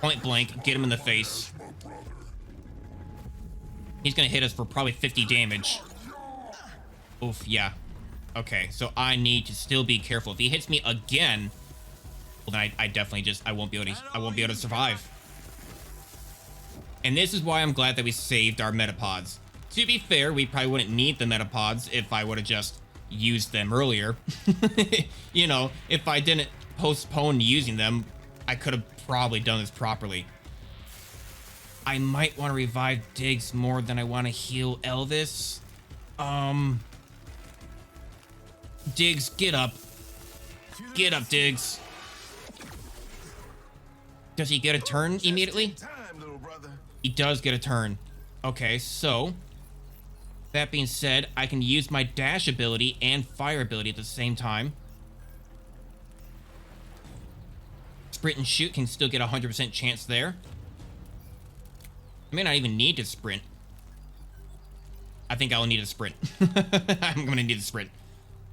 Point blank, get him in the face. He's gonna hit us for probably 50 damage. Oof, yeah. Okay, so I need to still be careful. If he hits me again, well then I definitely just I won't be able to survive. And this is why I'm glad that we saved our Metapods. To be fair, we probably wouldn't need the Metapods if I would have just used them earlier. You know, if I didn't postpone using them, I could have probably done this properly. I might want to revive Diggs more than I want to heal Elvis. Diggs, get up. Get up, Diggs. Does he get a turn immediately? He does get a turn. Okay, so that being said, I can use my dash ability and fire ability at the same time. Sprint and shoot can still get a 100% chance there. I may not even need to sprint. I think I'll need a sprint. I'm gonna need a sprint.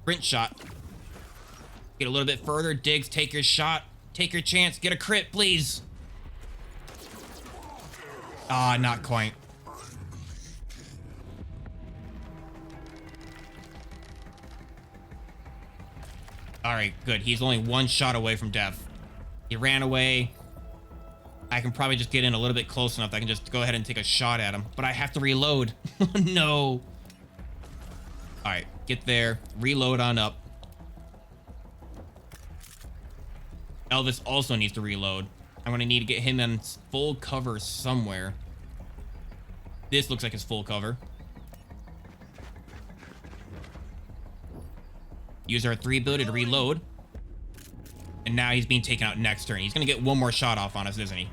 Sprint shot. Get a little bit further. Diggs, take your shot. Take your chance. Get a crit, please. Ah, not quite. All right, good. He's only 1 shot away from death. He ran away. I can probably just get in a little bit close enough that I can just go ahead and take a shot at him. But I have to reload. No. All right, get there. Reload on up. Elvis also needs to reload. I'm going to need to get him in full cover somewhere. This looks like his full cover. Use our 3 ability to reload. And now he's being taken out next turn. He's going to get 1 more shot off on us, isn't he?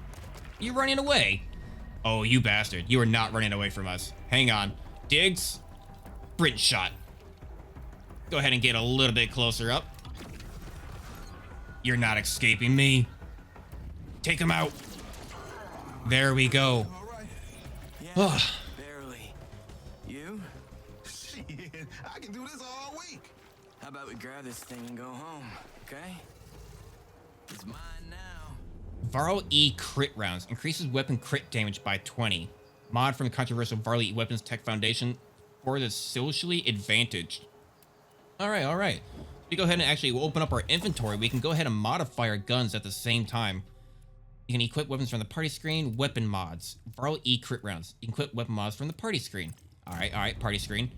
You're running away. Oh, you bastard. You are not running away from us. Hang on. Diggs. Sprint shot. Go ahead and get a little bit closer up. You're not escaping me. Take him out. There we go. Yeah, barely. You? Shit, I can do this all week. How about we grab this thing and go home, okay? It's mine now. Varl E crit rounds. Increases weapon crit damage by 20. Mod from the controversial Varl E Weapons Tech Foundation for the socially advantaged. All right, all right. We go ahead and actually open up our inventory. We can go ahead and modify our guns at the same time. You can equip weapons from the party screen. Weapon mods. Varl E crit rounds. You can equip weapon mods from the party screen. All right, party screen.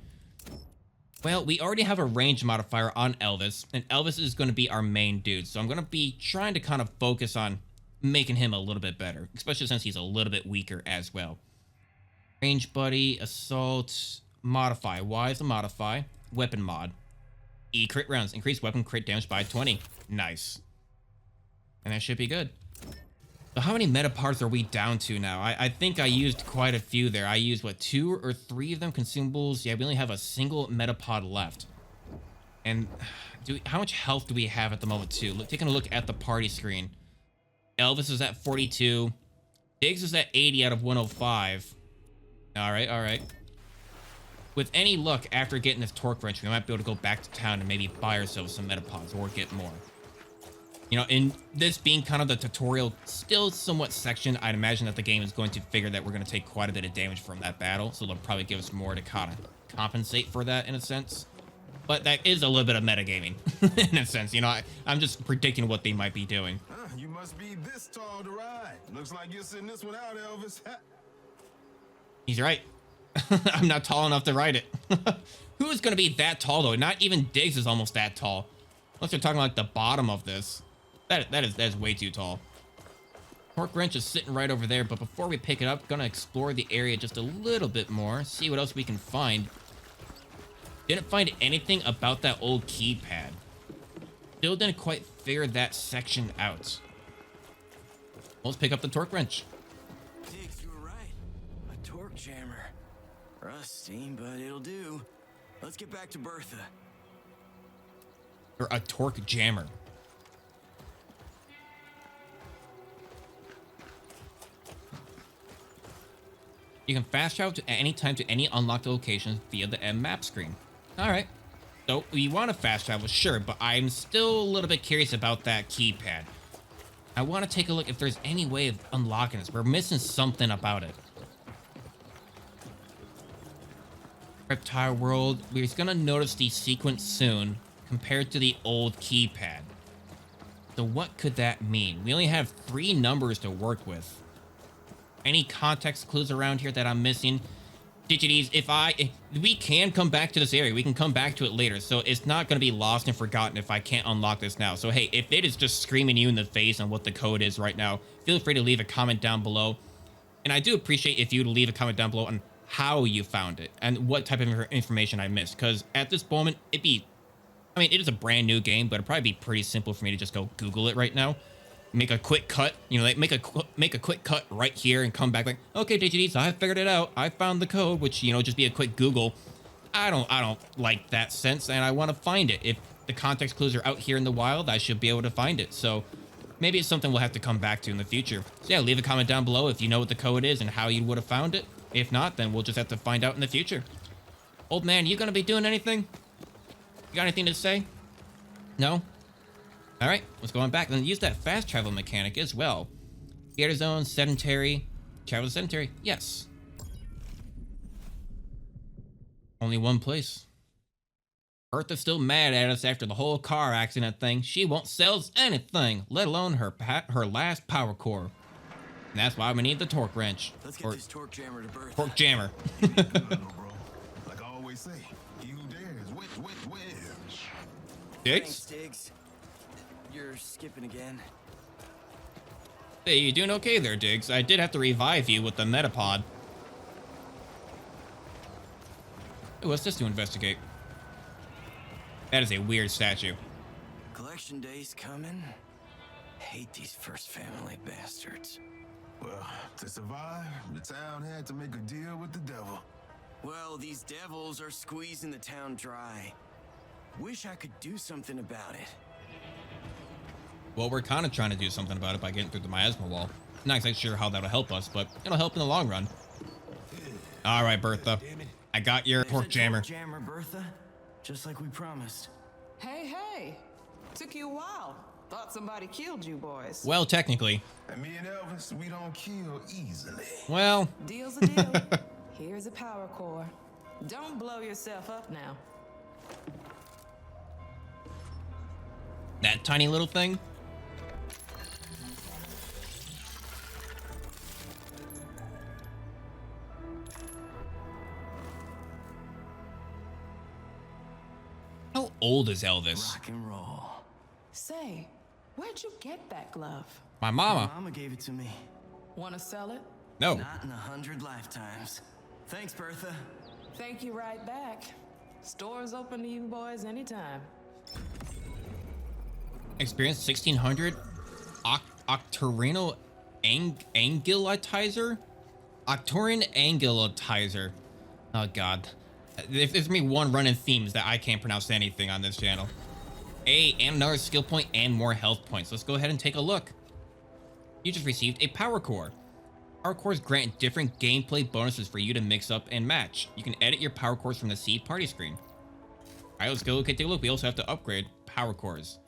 Well, we already have a range modifier on Elvis, and Elvis is going to be our main dude. So I'm going to be trying to kind of focus on making him a little bit better, especially since he's a little bit weaker as well. Range buddy, assault, modify. Y is a modify. Weapon mod. E crit rounds. Increase weapon crit damage by 20. Nice. And that should be good. So how many metapods are we down to now? I think I used quite a few there. I used, what, 2 or 3 of them? Consumables? Yeah, we only have a single metapod left. And how much health do we have at the moment, too? Taking a look at the party screen. Elvis is at 42. Diggs is at 80 out of 105. All right, all right. With any luck, after getting this torque wrench, we might be able to go back to town and maybe buy ourselves some metapods or get more. You know, in this being kind of the tutorial, still somewhat section, I'd imagine that the game is going to figure that we're going to take quite a bit of damage from that battle. So they'll probably give us more to kind of compensate for that in a sense. But that is a little bit of metagaming in a sense. You know, I'm just predicting what they might be doing. You must be this tall to ride. Looks like you're sitting this one out, Elvis. He's right. I'm not tall enough to ride it. Who is going to be that tall, though? Not even Diggs is almost that tall. Unless you're talking like the bottom of this. That is way too tall. Torque wrench is sitting right over there, but before we pick it up, gonna explore the area just a little bit more, see what else we can find. Didn't find anything about that old keypad. Still didn't quite figure that section out. Let's pick up the torque wrench. Diggs, you were right. A torque jammer. Rusty, but it'll do. Let's get back to Bertha. Or a torque jammer. You can fast travel at any time to any unlocked locations via the M map screen. All right. So you want to fast travel, sure, but I'm still a little bit curious about that keypad. I want to take a look if there's any way of unlocking this. We're missing something about it. Reptile World, we're gonna notice the sequence soon compared to the old keypad. So what could that mean? We only have 3 numbers to work with. Any context clues around here that I'm missing? Digities, if we can come back to this area, we can come back to it later. So it's not going to be lost and forgotten if I can't unlock this now. So hey, if it is just screaming you in the face on what the code is right now, feel free to leave a comment down below. And I do appreciate if you leave a comment down below on how you found it and what type of information I missed. Because at this moment, it is a brand new game, but it'd probably be pretty simple for me to just go Google it right now. Make a quick cut, you know, like make a quick cut right here and come back like, okay, Digities, I figured it out. I found the code, which, you know, just be a quick Google. I don't like that sense, and I want to find it. If the context clues are out here in the wild, I should be able to find it. So maybe it's something we'll have to come back to in the future. So yeah, leave a comment down below if you know what the code is and how you would have found it. If not, then we'll just have to find out in the future. Old man, you gonna be doing anything? You got anything to say? No? All right, let's go on back and use that fast travel mechanic as well. Gator zone, sedentary, travel sedentary, yes. Only one place. Bertha's still mad at us after the whole car accident thing. She won't sell us anything, let alone her last power core. And that's why we need the torque wrench. Let's get this torque jammer to Bertha. Torque jammer. Like I always say, he who dares wins. Diggs? Thanks, Diggs. You're skipping again. Hey, you doing okay there, Diggs? I did have to revive you with the Metapod. Ooh, what's this to investigate? That is a weird statue. Collection day's coming. Hate these first family bastards. Well, to survive, the town had to make a deal with the devil. Well, these devils are squeezing the town dry. Wish I could do something about it. Well, we're kind of trying to do something about it by getting through the miasma wall. Not exactly sure how that'll help us, but it'll help in the long run. All right, Bertha. I got your torque jammer. Torque jammer, Bertha. Just like we promised. Hey. Took you a while. Thought somebody killed you boys. Well, technically. And me and Elvis, we don't kill easily. Well. Deal's a deal. Here's a power core. Don't blow yourself up now. That tiny little thing? How old is Elvis? Rock and roll. Say, where'd you get that glove? My mama. Mama gave it to me. Wanna sell it? No. Not in 100 lifetimes. Thanks, Bertha. Thank you right back. Store's open to you boys anytime. Experience 1600 Octorino Angulitizer? Octorin Angulitizer. Oh god. If there's me one running themes that I can't pronounce anything on this channel. And another skill point and more health points. Let's go ahead and take a look. You just received a power core. Power cores grant different gameplay bonuses for you to mix up and match. You can edit your power cores from the C party screen. Alright, let's go take a look. We also have to upgrade power cores.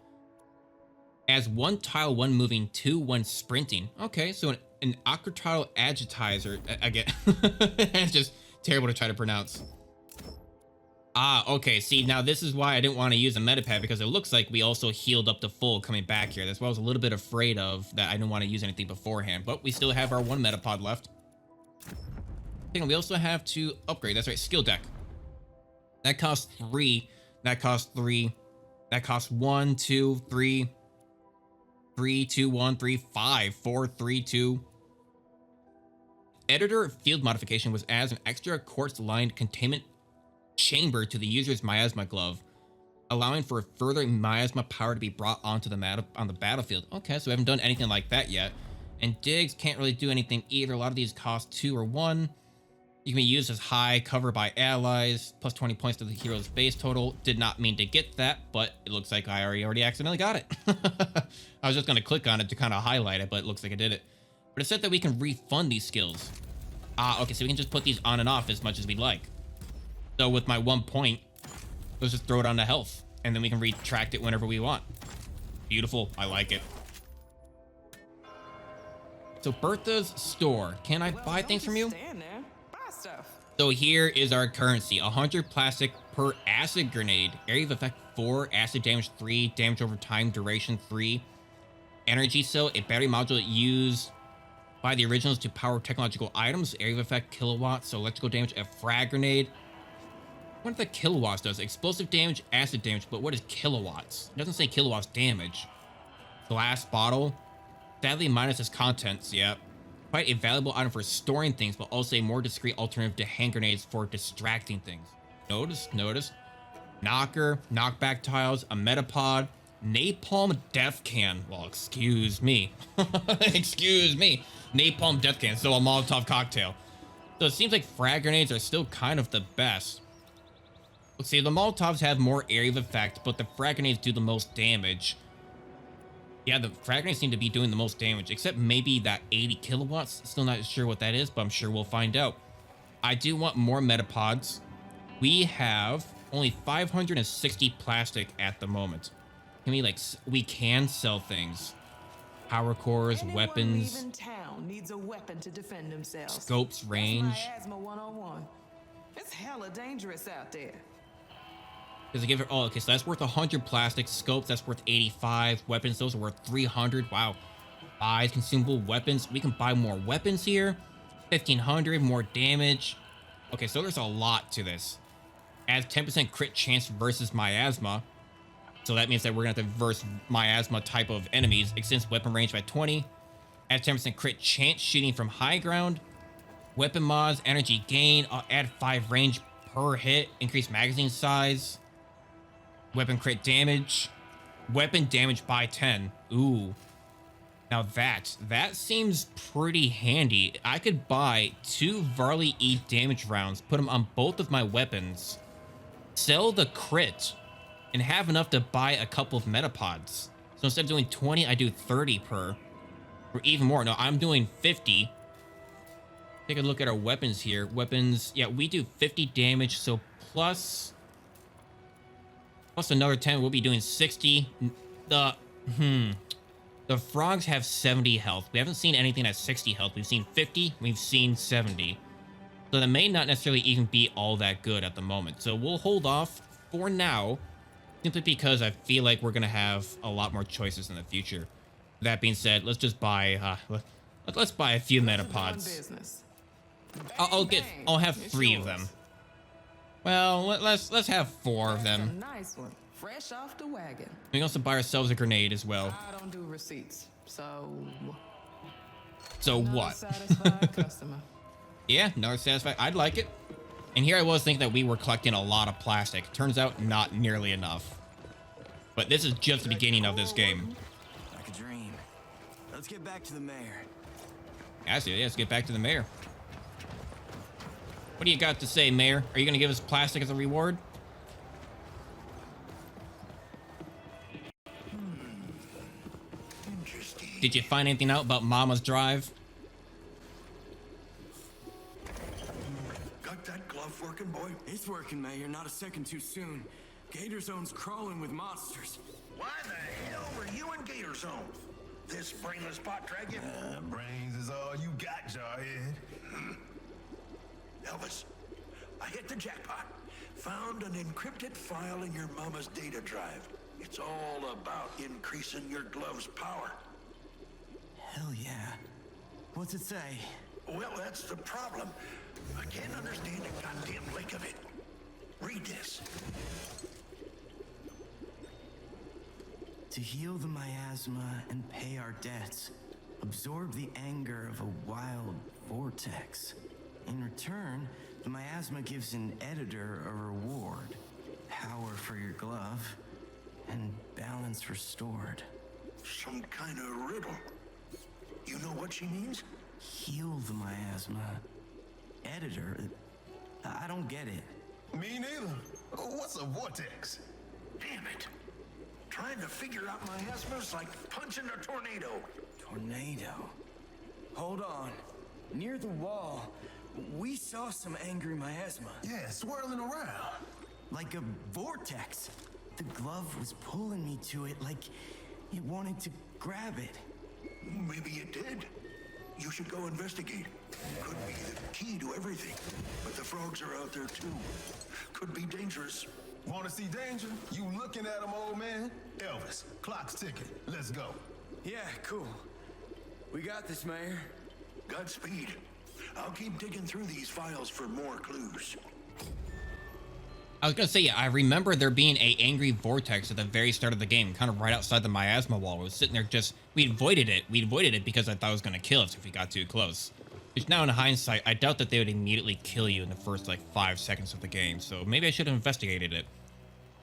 As one tile, one moving, two, one sprinting. Okay, so an octile agitizer. I get it's just terrible to try to pronounce. Ah, okay. See, now this is why I didn't want to use a metapad, because it looks like we also healed up to full coming back here. That's why I was a little bit afraid of, that I didn't want to use anything beforehand. But we still have our one metapod left. Hang on, we also have to upgrade. That's right, skill deck. That costs 3. That costs 3. That costs 1, 2, 3. 3, 2, 1, 3, 5, 4, 3, 2. Editor field modification was adds an extra quartz-lined containment chamber to the user's miasma glove, allowing for further miasma power to be brought onto the on the battlefield. Okay, so we haven't done anything like that yet. And digs can't really do anything either. A lot of these cost 2 or 1. You can be used as high cover by allies, plus 20 points to the hero's base total. Did not mean to get that, but it looks like I already accidentally got it. I was just gonna click on it to kind of highlight it, but it looks like I did it. But it said that we can refund these skills. Ah, okay, so we can just put these on and off as much as we'd like. So with my 1 point, let's just throw it on to health, and then we can retract it whenever we want. Beautiful, I like it. So Bertha's store. Can I buy things from you? Stand there. Buy stuff. So here is our currency. 100 plastic per acid grenade. Area of effect 4, acid damage 3, damage over time, duration 3. Energy cell, a battery module used by the originals to power technological items. Area of effect kilowatts, so electrical damage, a frag grenade. What the kilowatts does? Explosive damage, acid damage, but what is kilowatts? It doesn't say kilowatts damage. Glass bottle. Sadly, minus its contents, yep. Quite a valuable item for storing things, but also a more discreet alternative to hand grenades for distracting things. Notice. Knocker, knockback tiles, a metapod, napalm death can. Well, excuse me. Excuse me. Napalm death can, so a Molotov cocktail. So it seems like frag grenades are still kind of the best. Let's see, the Molotovs have more area of effect, but the frag grenades do the most damage. Yeah, the frag grenades seem to be doing the most damage, except maybe that 80 kilowatts. Still not sure what that is, but I'm sure we'll find out. I do want more metapods. We have only 560 plastic at the moment. Can we can sell things. Power cores, Anyone weapons. leaving town needs a weapon to defend themselves. Scopes, range. That's Miasma 101. It's hella dangerous out there. Does it give it? Oh, okay, so that's worth 100 plastic. Scopes, that's worth 85. Weapons, those are worth 300. Wow. Buys consumable weapons. We can buy more weapons here. 1,500, more damage. Okay, so there's a lot to this. Adds 10% crit chance versus miasma. So that means that we're gonna have to verse miasma type of enemies. Extends weapon range by 20. Adds 10% crit chance shooting from high ground. Weapon mods, energy gain. Add 5 range per hit. Increase magazine size. Weapon crit damage. Weapon damage by 10. Ooh. Now that seems pretty handy. I could buy 2 Varley E damage rounds, put them on both of my weapons, sell the crit, and have enough to buy a couple of metapods. So instead of doing 20, I do 30 per. Or even more. No, I'm doing 50. Take a look at our weapons here. Weapons, yeah, we do 50 damage, so plus another 10, we'll be doing 60. The frogs have 70 health. We haven't seen anything at 60 health. We've seen 50, we've seen 70. So that may not necessarily even be all that good at the moment. So we'll hold off for now, simply because I feel like we're gonna have a lot more choices in the future. That being said, let's just buy let's buy a few metapods. I'll have 3 of them. Well, let's have 4 of them. Nice one, fresh off the wagon. We can also buy ourselves a grenade as well. I don't do receipts, so. So Another what? Satisfied customer. Yeah, another satisfied. I'd like it. And here I was thinking that we were collecting a lot of plastic. Turns out not nearly enough. But this is just the beginning of this game. Like a dream. Let's get back to the mayor. Yeah, let's get back to the mayor. What do you got to say, Mayor? Are you going to give us plastic as a reward? Interesting. Did you find anything out about Mama's drive? Got that glove working, boy? It's working, Mayor. Not a second too soon. Gator Zone's crawling with monsters. Why the hell were you in Gator Zone? This brainless pot dragon? Brains is all you got, Jarhead. Elvis, I hit the jackpot. Found an encrypted file in your mama's data drive. It's all about increasing your glove's power. Hell yeah. What's it say? Well, that's the problem. I can't understand a goddamn lick of it. Read this. To heal the miasma and pay our debts, absorb the anger of a wild vortex. In return, the miasma gives an editor a reward. Power for your glove, and balance restored. Some kind of riddle. You know what she means? Heal the miasma. Editor? I don't get it. Me neither. What's a vortex? Damn it. Trying to figure out miasma's like punching a tornado. Tornado? Hold on. Near the wall, we saw some angry miasma. Yeah, swirling around. Like a vortex. The glove was pulling me to it like it wanted to grab it. Maybe it did. You should go investigate. Could be the key to everything. But the frogs are out there too. Could be dangerous. Want to see danger? You looking at him, old man? Elvis, clock's ticking. Let's go. Yeah, cool. We got this, Mayor. Godspeed. I'll keep digging through these files for more clues. I was gonna say, yeah, I remember there being a angry vortex at the very start of the game, kind of right outside the miasma wall. We was sitting there we avoided it. We avoided it because I thought it was gonna kill us if we got too close. Which now in hindsight, I doubt that they would immediately kill you in the first like 5 seconds of the game. So maybe I should have investigated it.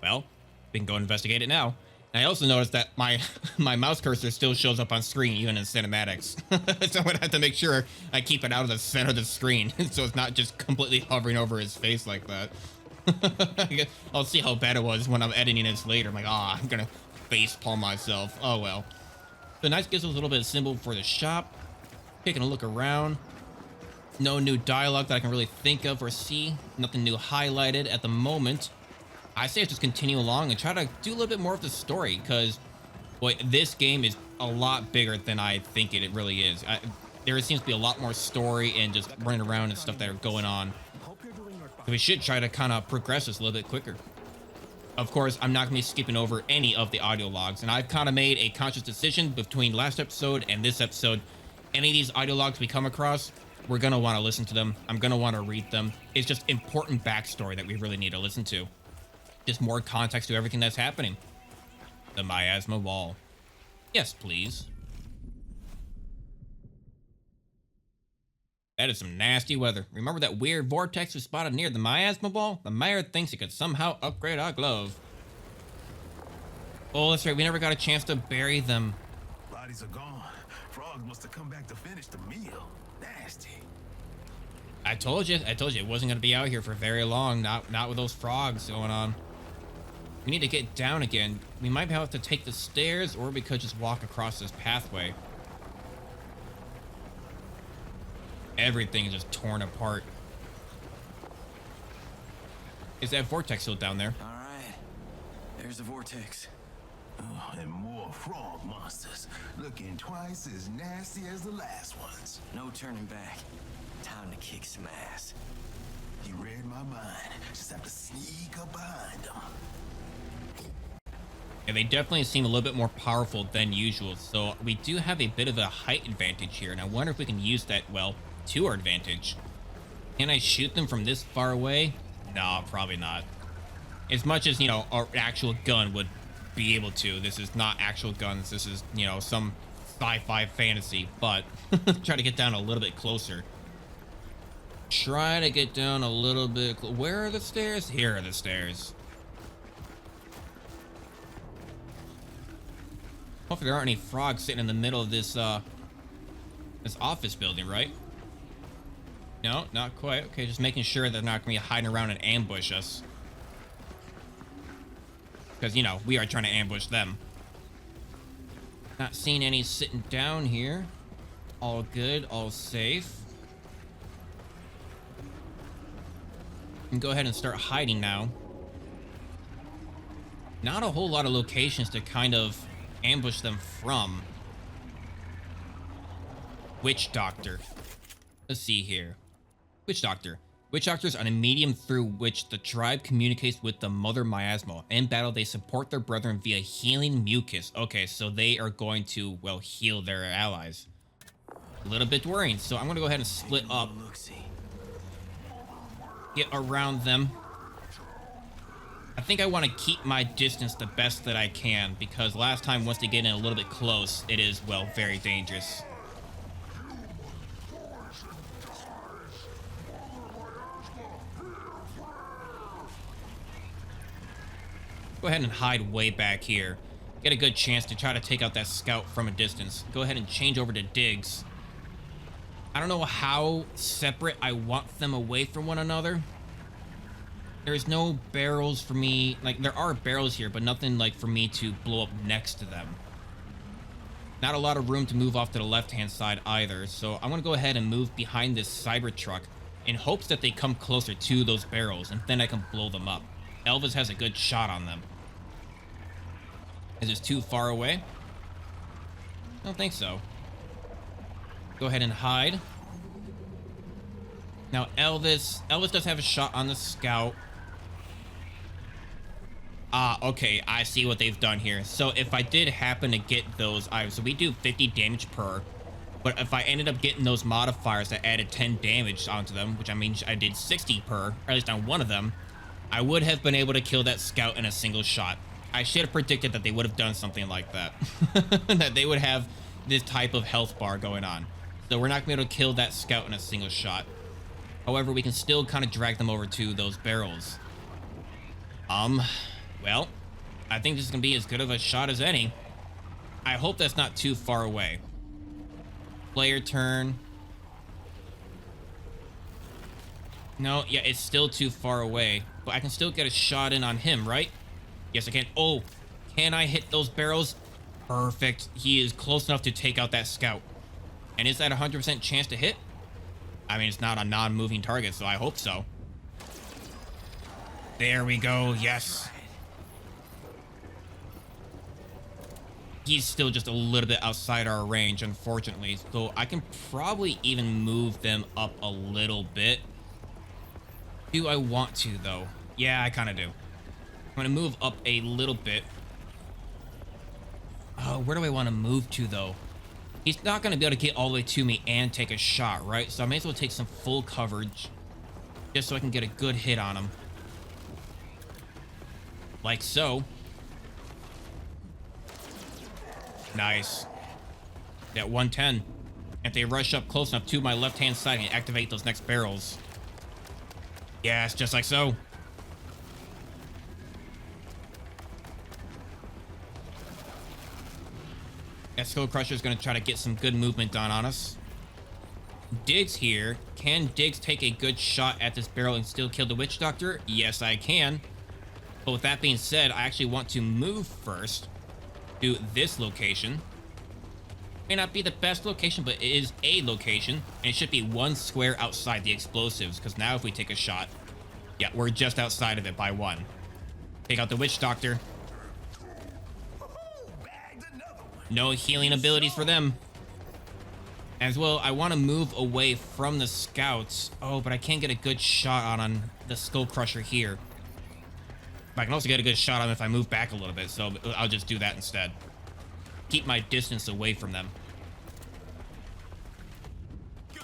Well, we can go investigate it now. And I also noticed that my mouse cursor still shows up on screen even in cinematics. So I'm gonna have to make sure I keep it out of the center of the screen so it's not just completely hovering over his face like that. I'll see how bad it was when I'm editing this later. I'm like, I'm gonna face palm myself. Oh well. So nice gives us a little bit of symbol for the shop. Taking a look around. No new dialogue that I can really think of or see. Nothing new highlighted at the moment. I say just continue along and try to do a little bit more of the story, because boy, this game is a lot bigger than I think it really is. There seems to be a lot more story and just running around and stuff that are going on. We should try to kind of progress this a little bit quicker. Of course, I'm not going to be skipping over any of the audio logs, and I've kind of made a conscious decision between last episode and this episode. Any of these audio logs we come across, we're going to want to listen to them. I'm going to want to read them. It's just important backstory that we really need to listen to. Just more context to everything that's happening. The miasma wall. Yes, please. That is some nasty weather. Remember that weird vortex we spotted near the miasma wall? The mayor thinks he could somehow upgrade our glove. Oh, that's right. We never got a chance to bury them. Bodies are gone. Frogs must have come back to finish the meal. Nasty. I told you it wasn't going to be out here for very long. Not with those frogs going on. We need to get down again. We might have to take the stairs, or we could just walk across this pathway. Everything is just torn apart. Is that vortex still down there? All right. There's the vortex. Oh, and more frog monsters. Looking twice as nasty as the last ones. No turning back. Time to kick some ass. You read my mind. Just have to sneak up behind them. Yeah, they definitely seem a little bit more powerful than usual, so we do have a bit of a height advantage here, and I wonder if we can use that, well, to our advantage. Can I shoot them from this far away? No, probably not. As much as, our actual gun would be able to. This is not actual guns. This is, some sci-fi fantasy, but try to get down a little bit closer. Try to get down a little bit. Where are the stairs? Here are the stairs. Hopefully there aren't any frogs sitting in the middle of this office building, right? No, not quite. Okay, just making sure they're not going to be hiding around and ambush us. Because, we are trying to ambush them. Not seeing any sitting down here. All good, all safe. We can go ahead and start hiding now. not a whole lot of locations to kind of ambush them from. Witch Doctor. Let's see here. Witch Doctor. Witch Doctors are a medium through which the tribe communicates with the Mother Miasma. In battle, they support their brethren via healing mucus. Okay, so they are going to, well, heal their allies. A little bit worrying, so I'm going to go ahead and split up. Get around them. I think I want to keep my distance the best that I can, because last time, once they get in a little bit close, it is, well, very dangerous. Go ahead and hide way back here. Get a good chance to try to take out that scout from a distance. Go ahead and change over to digs. I don't know how separate I want them away from one another. There's no barrels for me. Like, there are barrels here, but nothing like for me to blow up next to them. Not a lot of room to move off to the left-hand side either. So I'm going to go ahead and move behind this Cybertruck in hopes that they come closer to those barrels, and then I can blow them up. Elvis has a good shot on them. Is this too far away? I don't think so. Go ahead and hide. Now Elvis does have a shot on the scout. Ah, okay, I see what they've done here. So if I did happen to get those, so we do 50 damage per, but if I ended up getting those modifiers that added 10 damage onto them, which I mean I did 60 per, or at least on one of them, I would have been able to kill that scout in a single shot. I should have predicted that they would have done something like that. That they would have this type of health bar going on. So we're not going to be able to kill that scout in a single shot. However, we can still kind of drag them over to those barrels. Well, I think this is going to be as good of a shot as any. I hope that's not too far away. Player turn. No, yeah, it's still too far away. But I can still get a shot in on him, right? Yes, I can. Oh, can I hit those barrels? Perfect. He is close enough to take out that scout. And is that a 100% chance to hit? I mean, it's not a non-moving target, so I hope so. There we go. Yes. He's still just a little bit outside our range, unfortunately. So I can probably even move them up a little bit. Do I want to, though? Yeah, I kind of do. I'm going to move up a little bit. Oh, where do I want to move to, though? He's not going to be able to get all the way to me and take a shot, right? So I may as well take some full coverage just so I can get a good hit on him. Like so. Nice. That 110. If they rush up close enough to my left-hand side and activate those next barrels. Yes, just like so. That Skull Crusher is going to try to get some good movement done on us. Diggs here. Can Diggs take a good shot at this barrel and still kill the Witch Doctor? Yes, I can. But with that being said, I actually want to move first to this location. May not be the best location, but it is a location. And it should be one square outside the explosives, because now if we take a shot, yeah, we're just outside of it by one. Take out the Witch Doctor. No healing abilities for them. As well, I want to move away from the scouts. Oh, but I can't get a good shot on the Skull Crusher here. But I can also get a good shot on him if I move back a little bit, so I'll just do that instead. Keep my distance away from them. I'm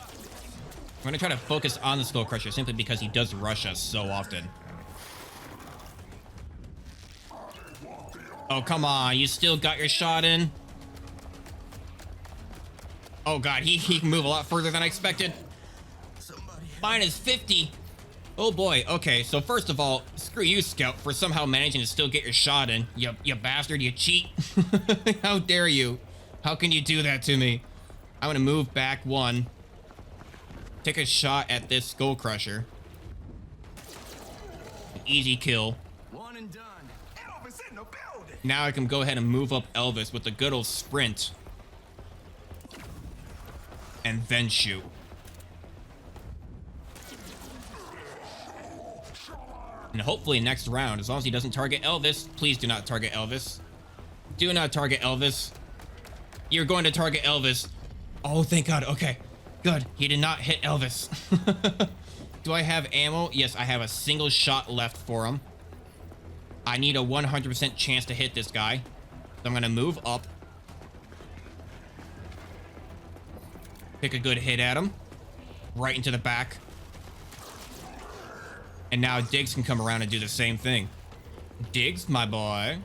going to try to focus on the Skull Crusher simply because he does rush us so often. Oh, come on. You still got your shot in? Oh, God. He can move a lot further than I expected. Mine is 50. Oh, boy. Okay, so first of all, screw you, Scout, for somehow managing to still get your shot in. You bastard. You cheat. How dare you? How can you do that to me? I'm going to move back one. Take a shot at this Skull Crusher. Easy kill. One and done. Elvis in the building. Now I can go ahead and move up Elvis with a good old sprint. And then shoot. And hopefully next round, as long as he doesn't target Elvis, please do not target Elvis. Do not target Elvis. You're going to target Elvis. Oh, thank God. Okay, good. He did not hit Elvis. Do I have ammo? Yes, I have a single shot left for him. I need a 100% chance to hit this guy. So I'm going to move up. Pick a good hit at him. Right into the back. And now Diggs can come around and do the same thing. Diggs, my boy.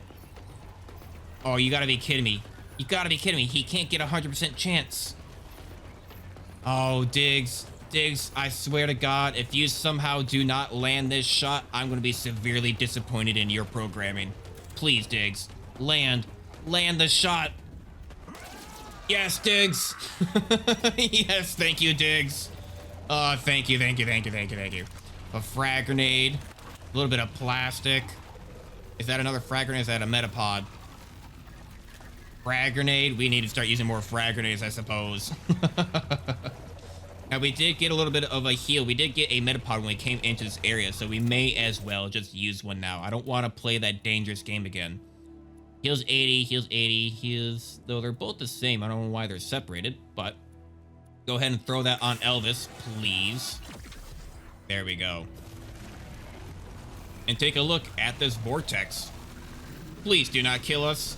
Oh, you gotta be kidding me. You gotta be kidding me. He can't get a 100% chance. Oh, Diggs. Diggs, I swear to God, if you somehow do not land this shot, I'm gonna be severely disappointed in your programming. Please, Diggs. Land. Land the shot. Yes, Diggs. Yes, thank you, Diggs. Thank you, thank you, thank you, thank you, thank you. A frag grenade, a little bit of plastic. Is that another frag grenade? Is that a metapod? Frag grenade. We need to start using more frag grenades, I suppose. Now, we did get a little bit of a heal. We did get a metapod when we came into this area, so we may as well just use one now. I don't want to play that dangerous game again. Heals 80, heals 80, heals... Though they're both the same. I don't know why they're separated, but... Go ahead and throw that on Elvis, please. There we go. And take a look at this vortex. Please do not kill us.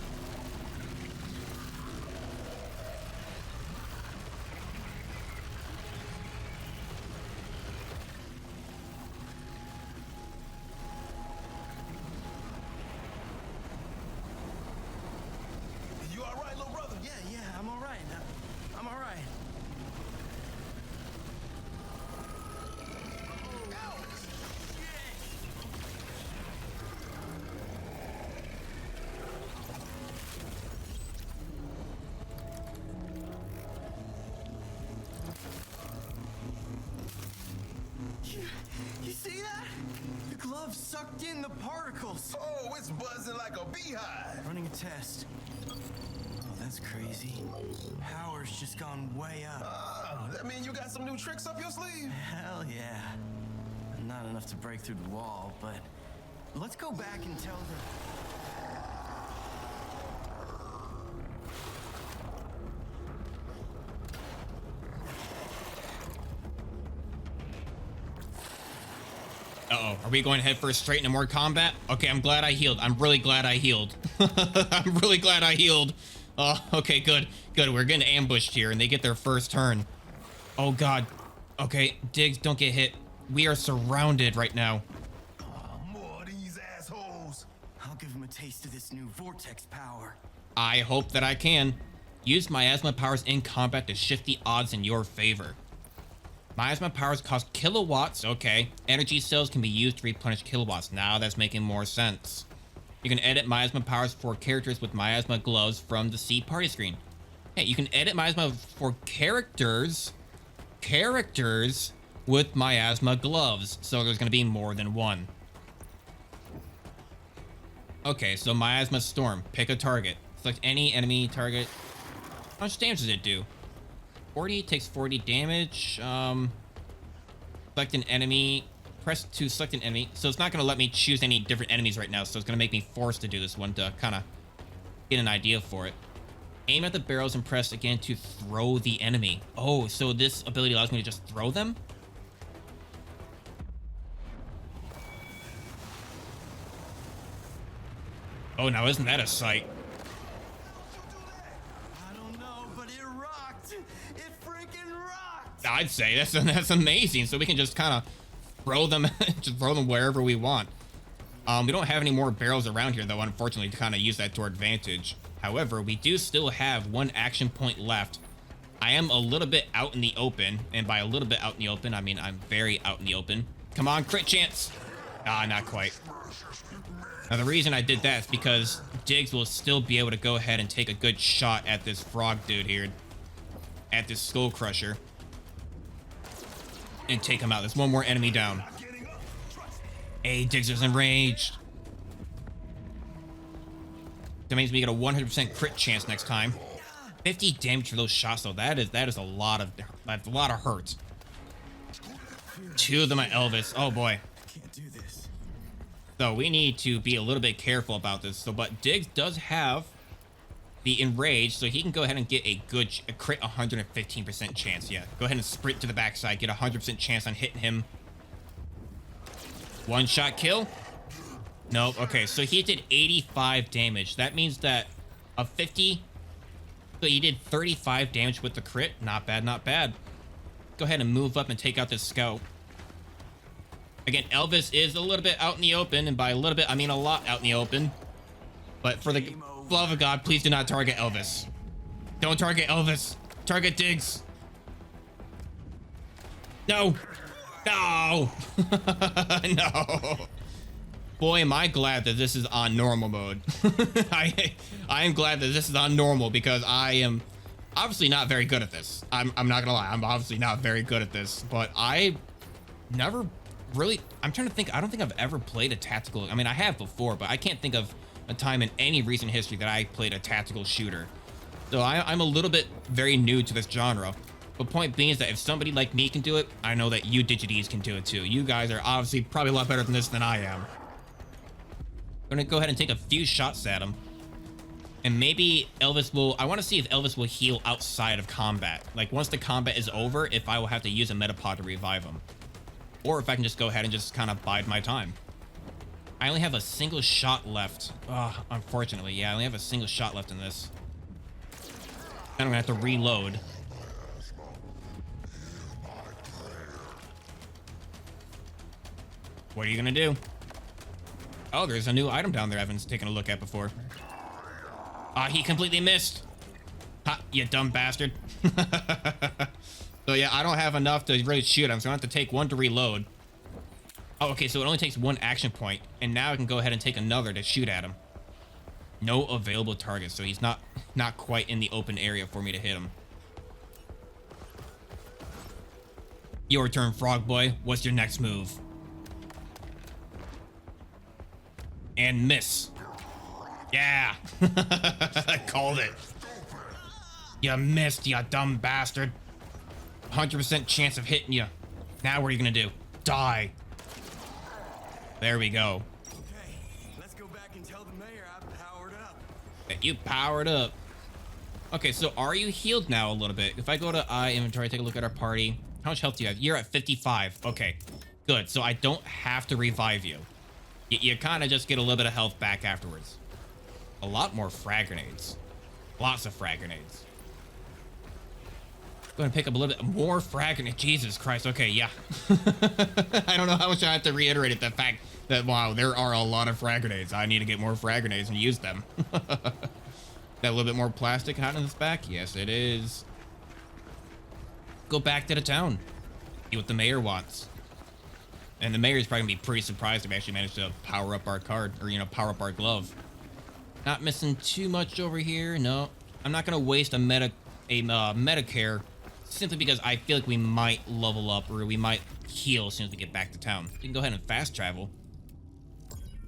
You all right, little brother? Yeah, I'm all right. I'm all right. You see that? The glove sucked in the particles. Oh, it's buzzing like a beehive. Running a test. Oh, that's crazy. Power's just gone way up. Oh, that mean you got some new tricks up your sleeve? Hell yeah. Not enough to break through the wall, but let's go back and tell them. Uh-oh. Are we going head first straight into more combat? Okay, I'm glad I healed. I'm really glad I healed. I'm really glad I healed. Oh, okay, good. Good. We're getting ambushed here, and they get their first turn. Oh, God. Okay, Diggs, don't get hit. We are surrounded right now. Oh, more of these assholes. I'll give him a taste of this new vortex power. I hope that I can. Use miasma powers in combat to shift the odds in your favor. Miasma powers cost kilowatts. Okay. Energy cells can be used to replenish kilowatts. Now that's making more sense. You can edit miasma powers for characters with miasma gloves from the C party screen. Hey, you can edit miasma for characters with miasma gloves. So there's going to be more than one. Okay, so miasma storm. Pick a target. Select any enemy target. How much damage does it do? 40 takes 40 damage. Select an enemy. Press to select an enemy. So it's not going to let me choose any different enemies right now. So it's going to make me forced to do this one to kind of get an idea for it. Aim at the barrels and press again to throw the enemy. Oh, so this ability allows me to just throw them? Oh, now isn't that a sight? I don't know, but it rocked. It freaking rocked. I'd say that's amazing. So we can just kind of throw them, just throw them wherever we want. We don't have any more barrels around here, though, unfortunately, to kind of use that to our advantage. However, we do still have one action point left. I am a little bit out in the open, and by a little bit out in the open, I mean I'm very out in the open. Come on, crit chance. Ah, not quite. Now, the reason I did that is because Diggs will still be able to go ahead and take a good shot at this frog dude here, at this skull crusher, and take him out. There's one more enemy down. Hey, Diggs is enraged. That means we get a 100% crit chance next time. 50 damage for those shots, though. That is a lot of hurt. Two of them at Elvis. Oh boy. Can't do this. So we need to be a little bit careful about this. So, but Diggs does have the enrage, so he can go ahead and get a crit 115% chance. Yeah, go ahead and sprint to the backside, get a 100% chance on hitting him. One shot kill. Nope. Okay, so he did 85 damage. That means that a 50. So he did 35 damage with the crit. Not bad, not bad. Go ahead and move up and take out this scout. Again, Elvis is a little bit out in the open, and by a little bit, I mean a lot out in the open. But for the love of God, please do not target Elvis. Don't target Elvis. Target Diggs. No. No. No. Boy, am I glad that this is on normal mode. I am glad that this is on normal because I am obviously not very good at this. I'm not gonna lie. I'm obviously not very good at this, but I never really, I'm trying to think. I don't think I've ever played a tactical. I mean, I have before, but I can't think of a time in any recent history that I played a tactical shooter. So I'm a little bit very new to this genre. But point being is that if somebody like me can do it, I know that you DigiDs can do it too. You guys are obviously probably a lot better than this than I am. I'm gonna go ahead and take a few shots at him. And maybe Elvis will, I want to see if Elvis will heal outside of combat. Like once the combat is over, if I will have to use a metapod to revive him. Or if I can just go ahead and just kind of bide my time. I only have a single shot left. Oh, unfortunately, yeah, I only have a single shot left in this. And I'm gonna have to reload. What are you gonna do? Oh, there's a new item down there I haven't taken a look at before. Ah, he completely missed. Ha, you dumb bastard. So yeah, I don't have enough to really shoot him, so I have to take one to reload. Oh, okay, so it only takes one action point, and now I can go ahead and take another to shoot at him. No available targets, so he's not quite in the open area for me to hit him. Your turn, Frog Boy. What's your next move? And miss. Yeah. I called it. You missed, you dumb bastard. 100% chance of hitting you. Now what are you gonna do? Die. There we go. Okay, let's go back and tell the mayor I powered up. That you powered up. Okay, so are you healed now a little bit? If I go to inventory, take a look at our party. How much health do you have? You're at 55. Okay, good. So I don't have to revive you. You kind of just get a little bit of health back afterwards. A lot more frag grenades. Lots of frag grenades. Go ahead and pick up a little bit more frag grenades. Jesus Christ. Okay, yeah. I don't know how much I have to reiterate it. The fact that, wow, there are a lot of frag grenades. I need to get more frag grenades and use them. That a little bit more plastic hot in this back? Yes, it is. Go back to the town. See what the mayor wants. And the mayor's probably gonna be pretty surprised if we actually managed to power up our card, or, you know, power up our glove. Not missing too much over here. No, I'm not gonna waste a Medicare simply because I feel like we might level up or we might heal as soon as we get back to town. We can go ahead and fast travel.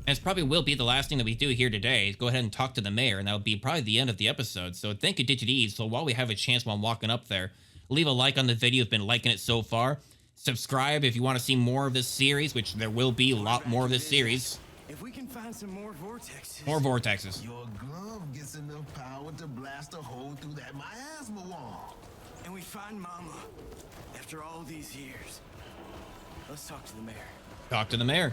And it probably will be the last thing that we do here today is go ahead and talk to the mayor, and that'll be probably the end of the episode. So thank you, DigiDs. So while we have a chance while I'm walking up there, leave a like on the video if you've been liking it so far. Subscribe if you want to see more of this series, which there will be a lot more of this series. If we can find some more vortexes. More vortexes. Your glove gets enough power to blast a hole through that miasma wall. And we find Mama after all these years. Let's talk to the mayor. Talk to the mayor.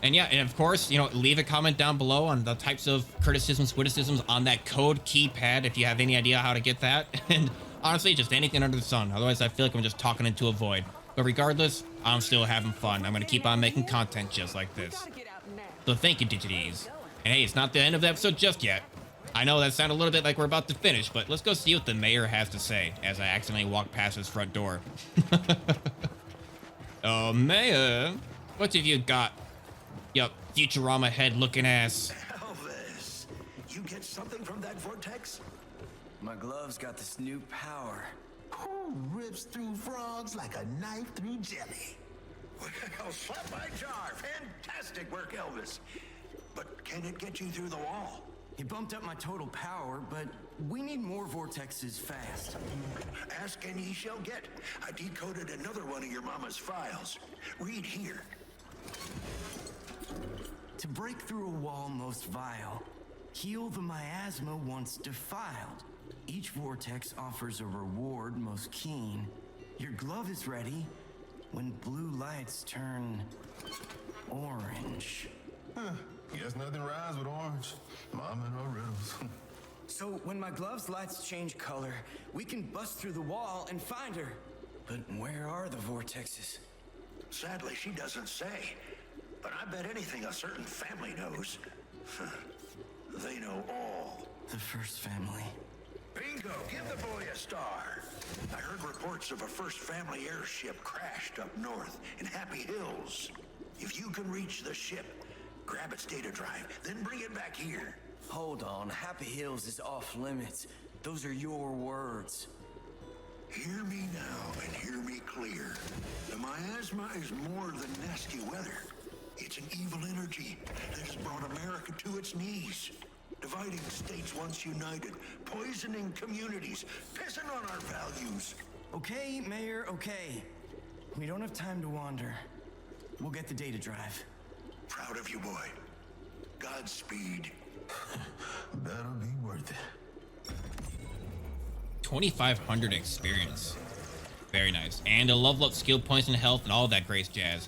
And yeah, and of course, you know, leave a comment down below on the types of criticisms, witticisms on that code keypad if you have any idea how to get that. And honestly, just anything under the sun. Otherwise, I feel like I'm just talking into a void. But regardless, I'm still having fun. I'm going to keep on making content just like this. So thank you, DigiDs. And hey, it's not the end of the episode just yet. I know that sounded a little bit like we're about to finish, but let's go see what the mayor has to say as I accidentally walk past his front door. Oh, mayor, what have you got? Yup, Futurama head looking ass. Elvis, you get something from that vortex? My glove's got this new power. Who rips through frogs like a knife through jelly? Well, slap my jar. Fantastic work, Elvis. But can it get you through the wall? He bumped up my total power, but we need more vortexes fast. Ask and ye shall get. I decoded another one of your mama's files. Read here. To break through a wall most vile, heal the miasma once defiled. Each vortex offers a reward most keen. Your glove is ready when blue lights turn orange. Guess nothing rhymes with orange. Mom and her riddles. So when my glove's lights change color, we can bust through the wall and find her. But where are the vortexes? Sadly, she doesn't say. But I bet anything a certain family knows. They know all. The first family. Bingo! Give the boy a star. I heard reports of a first family airship crashed up north in Happy Hills. If you can reach the ship, grab its data drive, then bring it back here. Hold on, Happy Hills is off limits. Those are your words. Hear me now and hear me clear. The miasma is more than nasty weather. It's an evil energy that has brought America to its knees. Dividing states once united, poisoning communities, pissing on our values. Okay, Mayor, okay. We don't have time to wander. We'll get the data drive. Proud of you, boy. Godspeed. Better be worth it. 2,500 experience. Very nice. And to level up skill points and health and all that great jazz.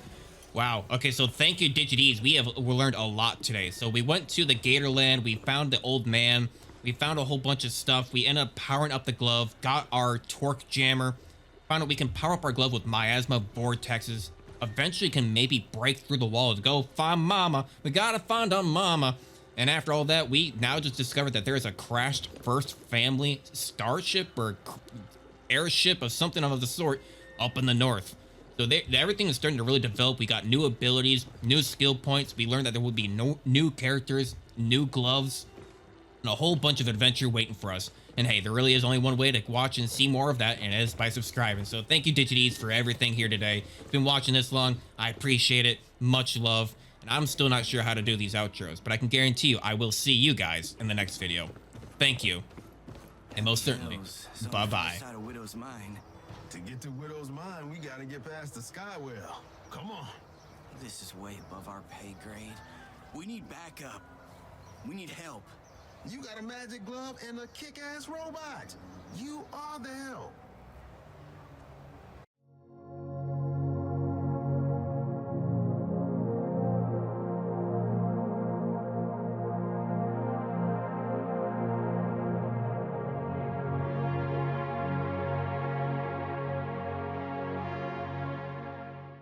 Wow. Okay, so thank you, Digid's. We learned a lot today. So we went to the Gator land. We found the old man. We found a whole bunch of stuff. We ended up powering up the glove. Got our torque jammer. Found out we can power up our glove with miasma vortexes. Eventually can maybe break through the wall to go find Mama. We gotta find our Mama. And after all that, we now just discovered that there is a crashed first family starship or airship of something of the sort up in the north. So everything is starting to really develop. We got new abilities, new skill points. We learned that there would be no new characters, new gloves, and a whole bunch of adventure waiting for us. And hey, there really is only one way to watch and see more of that, and it is by subscribing. So thank you, Digid's, for everything here today. If you've been watching this long, I appreciate it. Much love. And I'm still not sure how to do these outros, but I can guarantee you I will see you guys in the next video. Thank you. And most certainly, bye-bye. To get to Widow's Mine, we gotta get past the Skywell. Come on. This is way above our pay grade. We need backup. We need help. You got a magic glove and a kick-ass robot. You are the help.